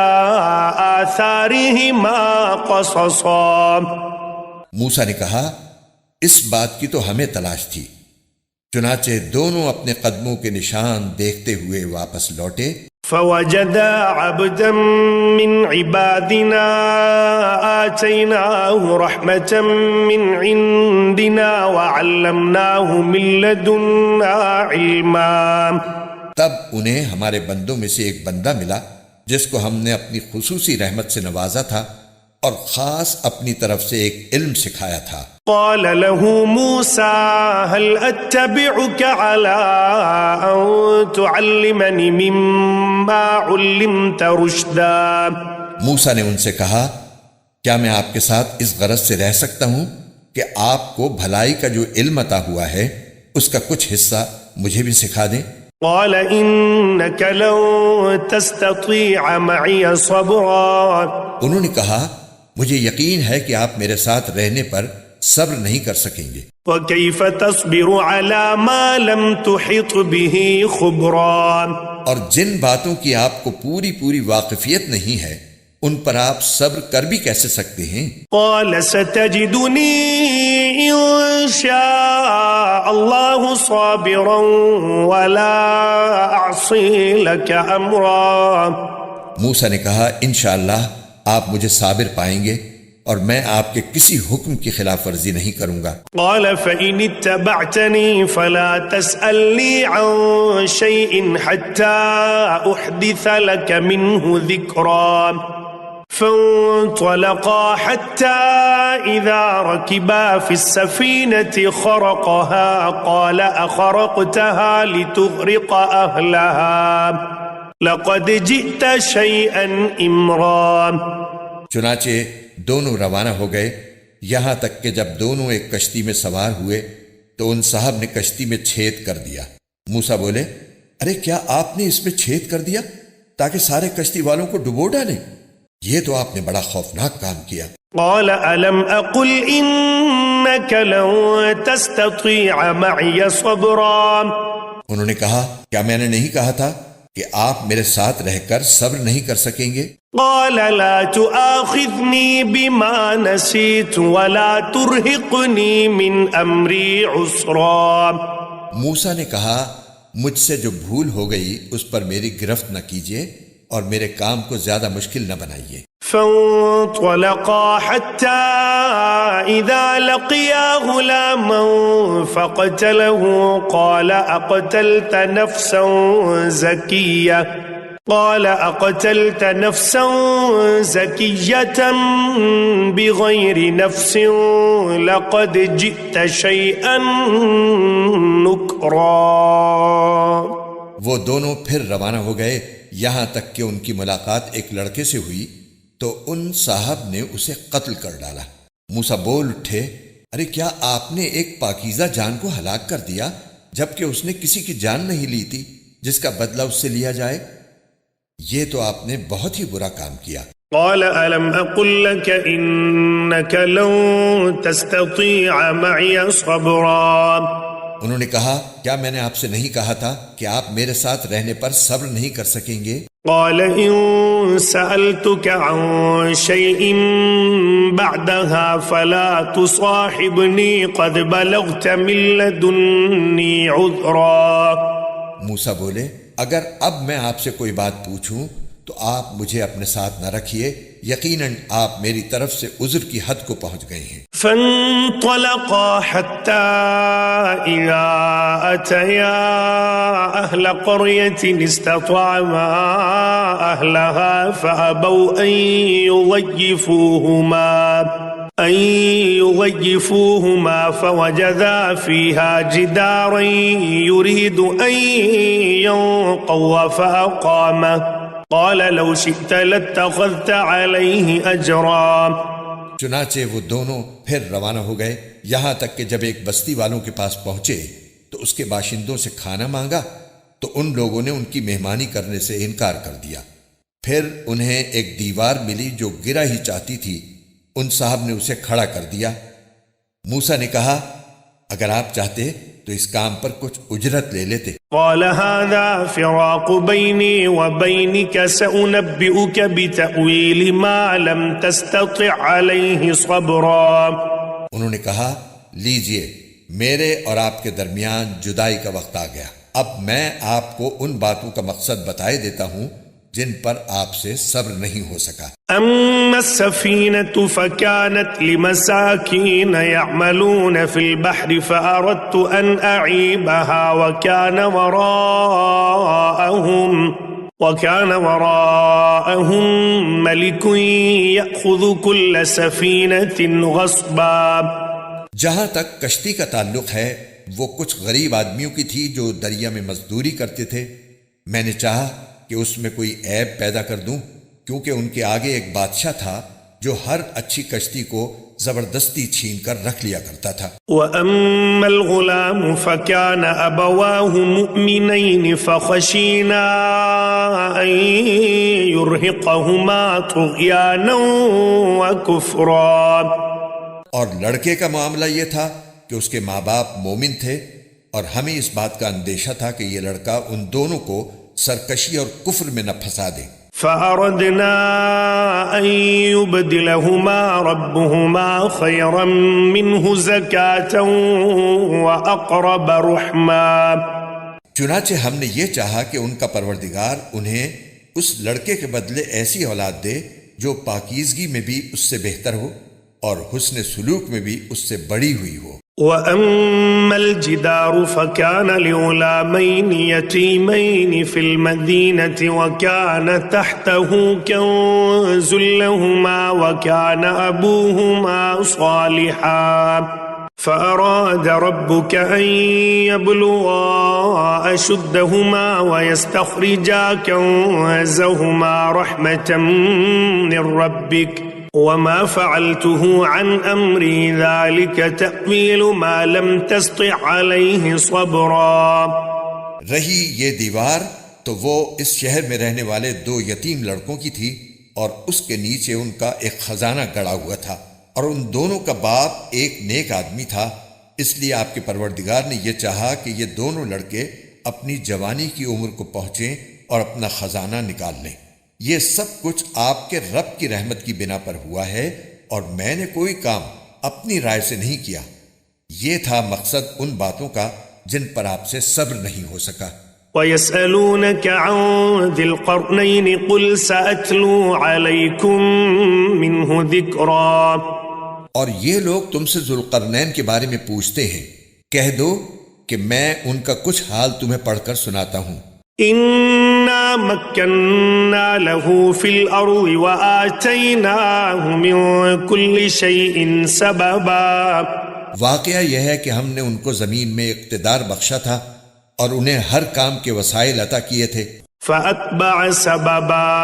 A: آثارهما قصصا.
B: موسیٰ نے کہا اس بات کی تو ہمیں تلاش تھی. چنانچہ دونوں اپنے قدموں کے نشان دیکھتے ہوئے واپس لوٹے.
A: فوجدا عبدا من عبادنا آتيناه رحمة من عندنا وعلمناه من لدنا علما.
B: تب انہیں ہمارے بندوں میں سے ایک بندہ ملا جس کو ہم نے اپنی خصوصی رحمت سے نوازا تھا اور خاص اپنی طرف سے ایک علم سکھایا تھا.
A: قال له موسى هل أتبعك على أن تعلمني مما علمت رشدا.
B: موسیٰ نے ان سے کہا کیا میں آپ کے ساتھ اس غرض سے رہ سکتا ہوں کہ آپ کو بھلائی کا جو علم عطا ہوا ہے اس کا کچھ حصہ مجھے بھی سکھا دیں.
A: قال إنك لن تستطيع معي صبرا.
B: انہوں نے کہا مجھے یقین ہے کہ آپ میرے ساتھ رہنے پر صبر نہیں کر سکیں گے.
A: وكيف تصبر على ما لم تحط به خبرا.
B: اور جن باتوں کی آپ کو پوری واقفیت نہیں ہے ان پر آپ صبر کر بھی کیسے سکتے ہیں.
A: قال ستجدني إن شاء الله صابرا ولا أعصي لك أمرا.
B: موسیٰ نے کہا انشاءاللہ آپ مجھے صابر پائیں گے اور میں آپ کے کسی حکم کی خلاف ورزی نہیں کروں گا.
A: قال فإن اتبعتني فلا تسألني عن شيء حتى أحدث لك منه ذكرا. فانطلقا حتى إذا ركبا في السفينة خرقها قال أخرقتها لتغرق أهلها لقد جئت شيئا إمرا.
B: چنانچہ دونوں روانہ ہو گئے یہاں تک کہ جب دونوں ایک کشتی میں سوار ہوئے تو ان صاحب نے کشتی میں چھید کر دیا. موسیٰ بولے ارے کیا آپ نے اس میں چھید کر دیا تاکہ سارے کشتی والوں کو ڈبو ڈالیں؟ یہ تو آپ نے بڑا خوفناک کام کیا.
A: قال ألم أقل إنك لن تستطيع معي صبرا.
B: انہوں نے کہا کیا میں نے نہیں کہا تھا کہ آپ میرے ساتھ رہ کر صبر نہیں کر سکیں گے؟
A: قال لا تؤاخذني بما نسيت ولا ترهقني من أمري عسرا.
B: موسیٰ نے کہا مجھ سے جو بھول ہو گئی اس پر میری گرفت نہ کیجیے اور میرے کام کو زیادہ مشکل نہ بنائیے.
A: فانطلقا حتى إذا لقيا غلاما فقتله قال أقتلت نفسا زكية بغير نفس لقد جئت شيئا نكرا.
B: وہ دونوں پھر روانہ ہو گئے یہاں تک کہ ان کی ملاقات ایک لڑکے سے ہوئی تو ان صاحب نے اسے قتل کر ڈالا. موسیٰ بول اٹھے ارے کیا آپ نے ایک پاکیزہ جان کو ہلاک کر دیا جبکہ اس نے کسی کی جان نہیں لی تھی جس کا بدلہ اس سے لیا جائے؟ یہ تو آپ نے بہت ہی برا کام کیا.
A: قال ألم أقل لك إنك لن تستطيع معي صبرا.
B: انہوں نے کہا کیا میں نے آپ سے نہیں کہا تھا کہ آپ میرے ساتھ رہنے پر صبر نہیں کر سکیں گے؟
A: قال إن سألتك عن شيء بعدها فلا تصاحبني قد بلغت من لدني عذرا.
B: موسیٰ بولے اگر اب میں آپ سے کوئی بات پوچھوں تو آپ مجھے اپنے ساتھ نہ رکھیے، یقیناً آپ میری طرف سے عذر کی حد کو پہنچ گئے ہیں.
A: فانطلقا حتى إذا أتيا أهل قرية استطعما أهلها فأبوا أن يضيفوهما فوجدا فيها جدارا يريد أن ينقض فأقامه قال لو شئت لاتخذت عليه أجرا.
B: چنانچہ وہ دونوں پھر روانہ ہو گئے، یہاں تک کہ جب ایک بستی والوں کے پاس پہنچے تو اس کے باشندوں سے کھانا مانگا تو ان لوگوں نے ان کی مہمانی کرنے سے انکار کر دیا. پھر انہیں ایک دیوار ملی جو گرا ہی چاہتی تھی، ان صاحب نے اسے کھڑا کر دیا. موسیٰ نے کہا اگر آپ چاہتے تو اس کام پر کچھ اجرت لے لیتے.
A: قال هذا فراق بيني وبينك سأنبئك بتأويل ما لم تستطع عليه صبرا.
B: انہوں نے کہا لیجئے میرے اور آپ کے درمیان جدائی کا وقت آ گیا، اب میں آپ کو ان باتوں کا مقصد بتائے دیتا ہوں جن پر آپ سے صبر نہیں ہو سکا.
A: أما السفينة فكانت لمساكين يعملون في البحر فأردت أن أعيبها وكان وراءهم ملك يأخذ كل سفينة غصبا.
B: جہاں تک کشتی کا تعلق ہے وہ کچھ غریب آدمیوں کی تھی جو دریا میں مزدوری کرتے تھے. میں نے چاہا کہ اس میں کوئی عیب پیدا کر دوں کیونکہ ان کے آگے ایک بادشاہ تھا جو ہر اچھی کشتی کو زبردستی چھین کر رکھ لیا کرتا تھا.
A: وَأَمَّا الْغُلَامُ فَكَانَ أَبَوَاهُ مُؤْمِنَيْنِ فَخَشِينَا أَن يُرْهِقَهُمَا طُغْيَانًا وَكُفْرًا.
B: اور لڑکے کا معاملہ یہ تھا کہ اس کے ماں باپ مومن تھے اور ہمیں اس بات کا اندیشہ تھا کہ یہ لڑکا ان دونوں کو سرکشی اور کفر میں نہ پھنسا دے.
A: فأردنا أن يبدلهما ربهما خيرا منه زكاة وأقرب رحما.
B: چنانچہ ہم نے یہ چاہا کہ ان کا پروردگار انہیں اس لڑکے کے بدلے ایسی اولاد دے جو پاکیزگی میں بھی اس سے بہتر ہو اور حسن سلوک میں بھی اس سے بڑی ہوئی ہو.
A: وَأَمَّا الْجِدَارُ فَكَانَ لِغُلَامَيْنِ يَتِيمَيْنِ فِي الْمَدِينَةِ وَكَانَ تَحْتَهُ كَنْزٌ لَهُمَا وَكَانَ أَبُوهُمَا صَالِحًا فَأَرَادَ رَبُّكَ أَنْ يَبْلُغَا أَشُدَّهُمَا وَيَسْتَخْرِجَا كَنْزَهُمَا رَحْمَةً مِّن رَّبِّكَ وما فعلته عن امری ذلك تأویل ما لم تستطع علیہ صبرا.
B: رہی یہ دیوار تو وہ اس شہر میں رہنے والے 2 یتیم لڑکوں کی تھی اور اس کے نیچے ان کا ایک خزانہ گڑا ہوا تھا اور ان دونوں کا باپ ایک نیک آدمی تھا، اس لیے آپ کے پروردگار نے یہ چاہا کہ یہ دونوں لڑکے اپنی جوانی کی عمر کو پہنچیں اور اپنا خزانہ نکال لیں. یہ سب کچھ آپ کے رب کی رحمت کی بنا پر ہوا ہے اور میں نے کوئی کام اپنی رائے سے نہیں کیا. یہ تھا مقصد ان باتوں کا جن پر آپ سے صبر نہیں ہو سکا.
A: وَيَسْأَلُونَكَ عَنْ ذِي الْقَرْنَيْنِ قُلْ سَأَتْلُو عَلَيْكُمْ مِنْهُ ذِكْرًا.
B: اور یہ لوگ تم سے ذوالقرنین کے بارے میں پوچھتے ہیں، کہہ دو کہ میں ان کا کچھ حال تمہیں پڑھ کر سناتا ہوں.
A: إِنَّا مَكَّنَّا لَهُ فِي الْأَرْضِ وَآتَيْنَاهُ مِنْ كُلِّ شَيْءٍ سَبَبًا.
B: واقعہ یہ ہے کہ ہم نے ان کو زمین میں اقتدار بخشا تھا اور انہیں ہر کام کے وسائل عطا کیے تھے.
A: فَأَتْبَعَ سَبَبًا.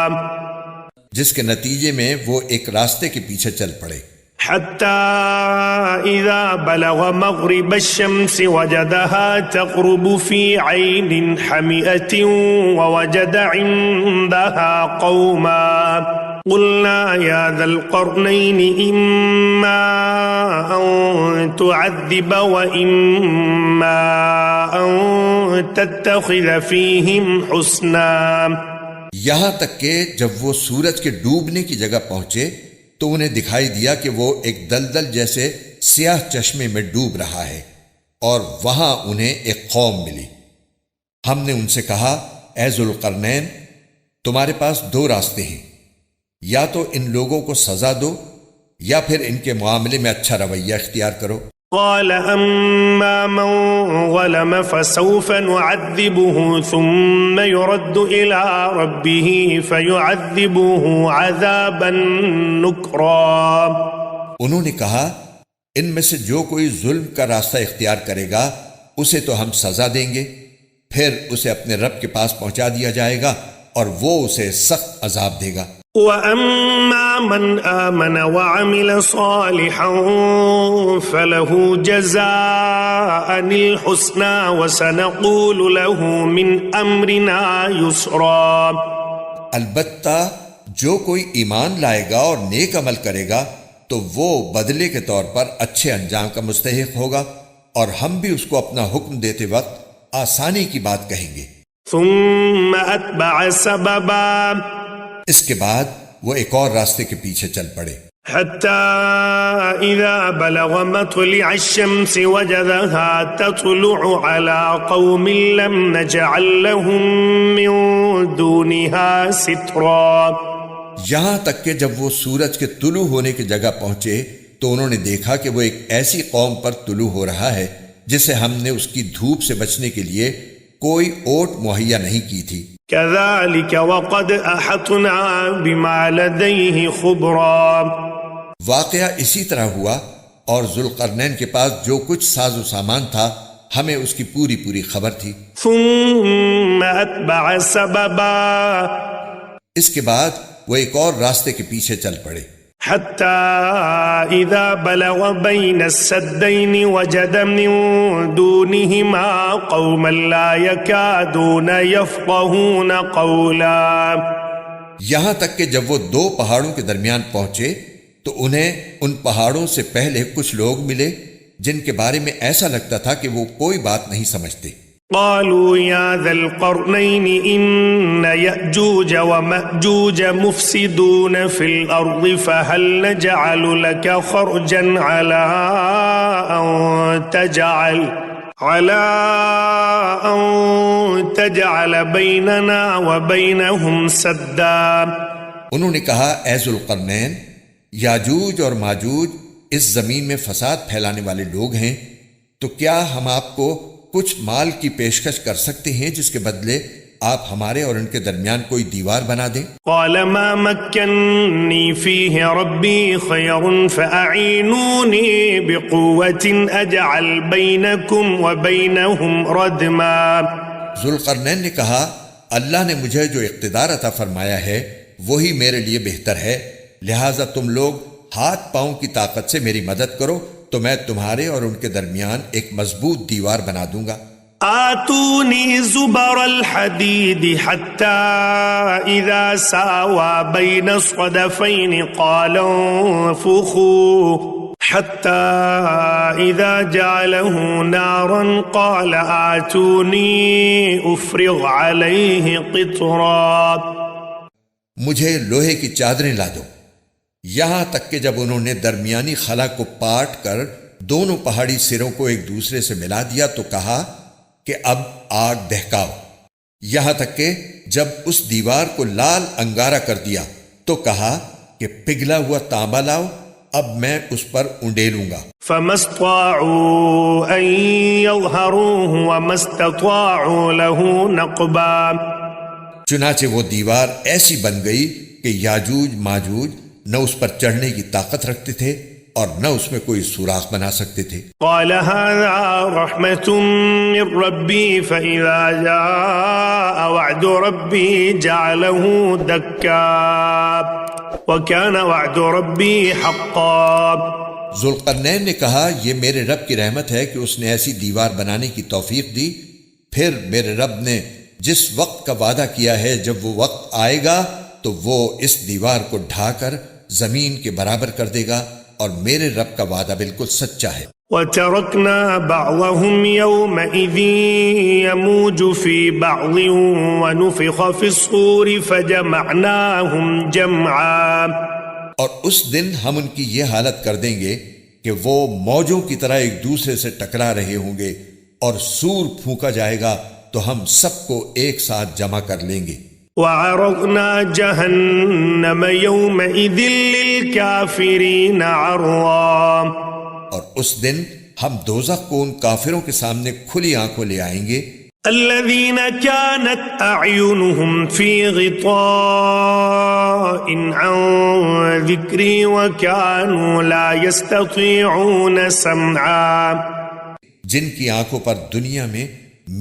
B: جس کے نتیجے میں وہ ایک راستے کے پیچھے چل پڑے.
A: حتى إذا بلغ مغرب الشمس وجدها تغرب في عين حمئة ووجد عندها قوما قلنا يا ذا القرنين إما أن تعذب وإما أن تتخذ فيهم حسنا.
B: یہاں تک کہ جب وہ سورج کے ڈوبنے کی جگہ پہنچے تو انہیں دکھائی دیا کہ وہ ایک دلدل جیسے سیاہ چشمے میں ڈوب رہا ہے، اور وہاں انہیں ایک قوم ملی۔ ہم نے ان سے کہا، اے ذوالقرنین، تمہارے پاس دو راستے ہیں، یا تو ان لوگوں کو سزا دو یا پھر ان کے معاملے میں اچھا رویہ اختیار کرو۔
A: قال أما من ظلم فسوف نعذبه ثم يرد إلى ربه فيعذبه عذابا نكرا۔
B: انہوں نے کہا، ان میں سے جو کوئی ظلم کا راستہ اختیار کرے گا اسے تو ہم سزا دیں گے، پھر اسے اپنے رب کے پاس پہنچا دیا جائے گا اور وہ اسے سخت عذاب دے گا۔
A: وَأَمَّا مَنْ آمَنَ وَعَمِلَ صَالِحًا فَلَهُ جَزَاءً الْحُسْنَى وَسَنَقُولُ لَهُ مِنْ أَمْرِنَا يُسْرًا۔
B: البتہ جو کوئی ایمان لائے گا اور نیک عمل کرے گا تو وہ بدلے کے طور پر اچھے انجام کا مستحق ہوگا، اور ہم بھی اس کو اپنا حکم دیتے وقت آسانی کی بات کہیں گے۔
A: ثُمَّ أَتْبَعَ سَبَبًا،
B: اس کے بعد وہ ایک اور راستے کے پیچھے چل پڑے،
A: حتى إذا بلغ مطلع الشمس وجدها تطلع على قوم لم نجعل لهم من دونها سترا۔
B: یہاں تک کہ جب وہ سورج کے طلوع ہونے کی جگہ پہنچے تو انہوں نے دیکھا کہ وہ ایک ایسی قوم پر طلوع ہو رہا ہے جسے ہم نے اس کی دھوپ سے بچنے کے لیے کوئی اوٹ مہیا نہیں کی تھی۔
A: كذلك وقد أحطنا بما لديه خبرا۔
B: واقعہ اسی طرح ہوا، اور ذوالقرنین کے پاس جو کچھ ساز و سامان تھا ہمیں اس کی پوری پوری خبر تھی۔
A: ثم أتبع سببا،
B: اس کے بعد وہ ایک اور راستے کے پیچھے چل پڑے،
A: حتى إذا بلغ بين السدين وجد من دونهما قوما لا يكادون يفقهون قولا۔
B: یہاں تک کہ جب وہ دو پہاڑوں کے درمیان پہنچے تو انہیں ان پہاڑوں سے پہلے کچھ لوگ ملے جن کے بارے میں ایسا لگتا تھا کہ وہ کوئی بات نہیں سمجھتے۔
A: قالوا يا ذا القرنين إن يأجوج ومأجوج مفسدون في الأرض فهل نجعل لك خرجا على أن تجعل بيننا وبينهم سدا۔
B: انہوں نے کہا، اے ذوالقرنین، یاجوج اور ماجوج اس زمین میں فساد پھیلانے والے لوگ ہیں، تو کیا ہم آپ کو کچھ مال کی پیشکش کر سکتے ہیں جس کے بدلے آپ ہمارے اور ان کے درمیان کوئی دیوار بنا دیں؟
A: قال ما مكنني فيه ربي خير فأعينوني بقوة أجعل بينكم وبينهم ردما۔
B: ذوالقرنین نے کہا، اللہ نے مجھے جو اقتدار عطا فرمایا ہے وہی میرے لیے بہتر ہے، لہٰذا تم لوگ ہاتھ پاؤں کی طاقت سے میری مدد کرو تو میں تمہارے اور ان کے درمیان ایک مضبوط دیوار بنا دوں گا۔
A: آتونی زبر الحدید حتی اذا ساوى بین الصدفین قال انفخوا حتی اذا جعله نارا قال آتونی افرغ علیہ قطرا۔
B: مجھے لوہے کی چادریں لا دو۔ یہاں تک کہ جب انہوں نے درمیانی خلا کو پاٹ کر دونوں پہاڑی سروں کو ایک دوسرے سے ملا دیا تو کہا کہ اب آگ دہکاؤ۔ یہاں تک کہ جب اس دیوار کو لال انگارہ کر دیا تو کہا کہ پگھلا ہوا تانبا لاؤ، اب میں اس پر انڈیلوں گا۔
A: فما استطاعوا ان يظهروه وما استطاعوا له نقبا۔
B: چنانچہ وہ دیوار ایسی بن گئی کہ یاجوج ماجوج نہ اس پر چڑھنے کی طاقت رکھتے تھے اور نہ اس میں کوئی سوراخ بنا سکتے تھے۔
A: قال هذا رحمة من ربي فإذا جاء وعد ربي جعله دكا وكان وعد ربي حقا۔
B: ذوالقرنین نے کہا، یہ میرے رب کی رحمت ہے کہ اس نے ایسی دیوار بنانے کی توفیق دی، پھر میرے رب نے جس وقت کا وعدہ کیا ہے جب وہ وقت آئے گا تو وہ اس دیوار کو ڈھا کر زمین کے برابر کر دے گا، اور میرے رب کا وعدہ بالکل سچا ہے۔
A: وتركنا بعضهم يومئذ يموج في بعض ونفخ في الصور فجمعناهم جمعا.
B: اور اس دن ہم ان کی یہ حالت کر دیں گے کہ وہ موجوں کی طرح ایک دوسرے سے ٹکرا رہے ہوں گے، اور سور پھونکا جائے گا تو ہم سب کو ایک ساتھ جمع کر لیں گے.
A: وعرضنا جہنم یومئذ للکافرین عرضا.
B: اور اس دن ہم دوزخ کو ان کافروں کے سامنے کھلی آنکھوں لے آئیں گے.
A: الذین كانت اعینهم فی غطاء عن ذکری وكانوا لا يستطيعون سمعا.
B: جن کی آنکھوں پر دنیا میں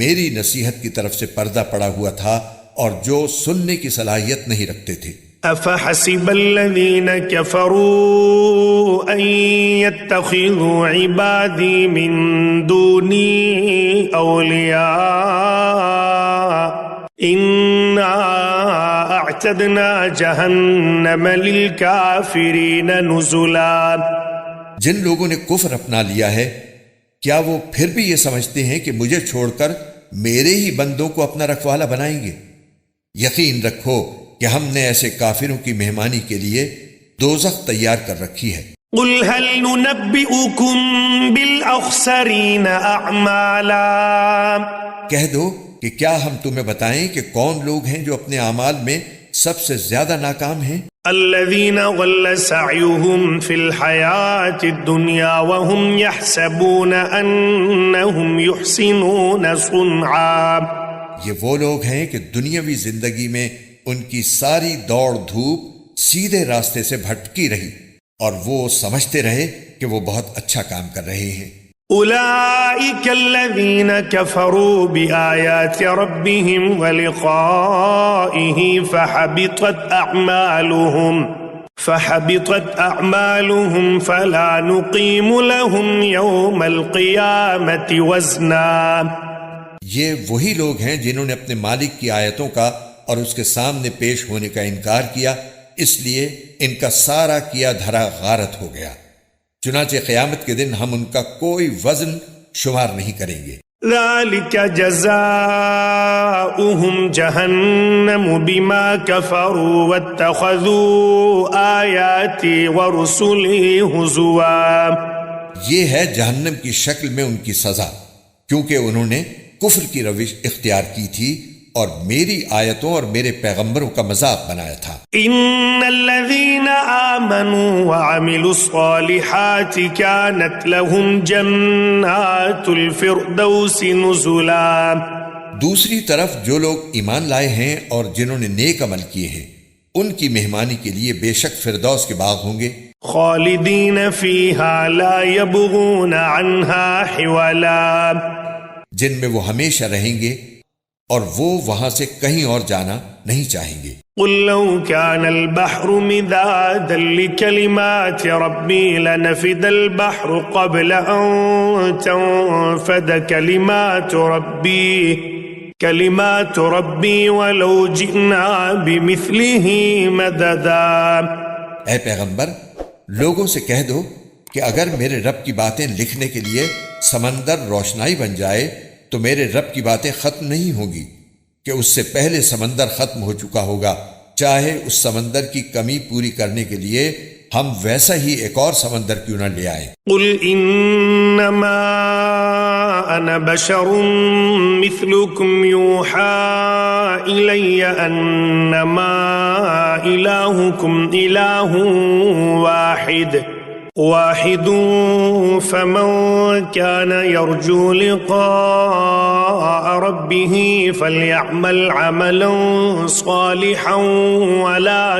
B: میری نصیحت کی طرف سے پردہ پڑا ہوا تھا اور جو سننے کی صلاحیت نہیں رکھتے تھے.
A: افحسب الذین كفروا ان يتخذوا عبادی من دونی اولیاء انا اعتدنا جہنم للکافرین نزلا.
B: جن لوگوں نے کفر اپنا لیا ہے، کیا وہ پھر بھی یہ سمجھتے ہیں کہ مجھے چھوڑ کر میرے ہی بندوں کو اپنا رکھوالا بنائیں گے؟ یقین رکھو کہ ہم نے ایسے کافروں کی مہمانی کے لیے دوزخ تیار کر رکھی ہے.
A: قل هل ننبئكم بالاخسرین اعمالا.
B: کہہ دو کہ کیا ہم تمہیں بتائیں کہ کون لوگ ہیں جو اپنے اعمال میں سب سے زیادہ ناکام ہیں؟
A: الذین ضل سعیهم فی الحیاة الدنیا وهم يحسبون انهم يحسنون صنعا.
B: یہ وہ لوگ ہیں کہ دنیاوی زندگی میں ان کی ساری دوڑ دھوپ سیدھے راستے سے بھٹکی رہی اور وہ سمجھتے رہے کہ وہ بہت اچھا کام کر رہے ہیں.
A: اولئک الذین کفروا بآیات ربهم ولقائه فحبطت اعمالهم فلا نقیم لهم یوم القیامة وزنا.
B: یہ وہی لوگ ہیں جنہوں نے اپنے مالک کی آیتوں کا اور اس کے سامنے پیش ہونے کا انکار کیا، اس لیے ان کا سارا کیا دھرا غارت ہو گیا. چنانچہ قیامت کے دن ہم ان کا کوئی وزن شمار نہیں کریں گے.
A: ذلك جزاؤهم جہنم بما كفروا واتخذوا آیاتی ورسلی ہزوا.
B: یہ ہے جہنم کی شکل میں ان کی سزا، کیونکہ انہوں نے کفر کی روش اختیار کی تھی اور میری آیتوں اور میرے پیغمبروں کا مذاق بنایا تھا.
A: ان الذین آمنوا وعملوا الصالحات كانت لهم جنات الفردوس نزلا.
B: دوسری طرف جو لوگ ایمان لائے ہیں اور جنہوں نے نیک عمل کیے ہیں، ان کی مہمانی کے لیے بے شک فردوس کے باغ ہوں گے.
A: خالدین فیہا لا یبغون عنہا حولا.
B: جن میں وہ ہمیشہ رہیں گے اور وہ وہاں سے کہیں اور جانا نہیں چاہیں گے.
A: قل لو كان البحر مدادا لكلمات ربي لنفد البحر قبل أن تنفد كلمات ربي ولو جئنا بمثله مددا.
B: اے پیغمبر، لوگوں سے کہہ دو کہ اگر میرے رب کی باتیں لکھنے کے لیے سمندر روشنائی بن جائے تو میرے رب کی باتیں ختم نہیں ہوں گی کہ اس سے پہلے سمندر ختم ہو چکا ہوگا. چاہے اس سمندر کی کمی پوری کرنے کے لیے ہم ویسا ہی ایک اور سمندر کیوں نہ لے آئیں.
A: قل انما انا بشر مثلكم يوحى الي انما الهكم اله واحد فمن كان يرجو لقاء ربه فليعمل عملا صالحا ولا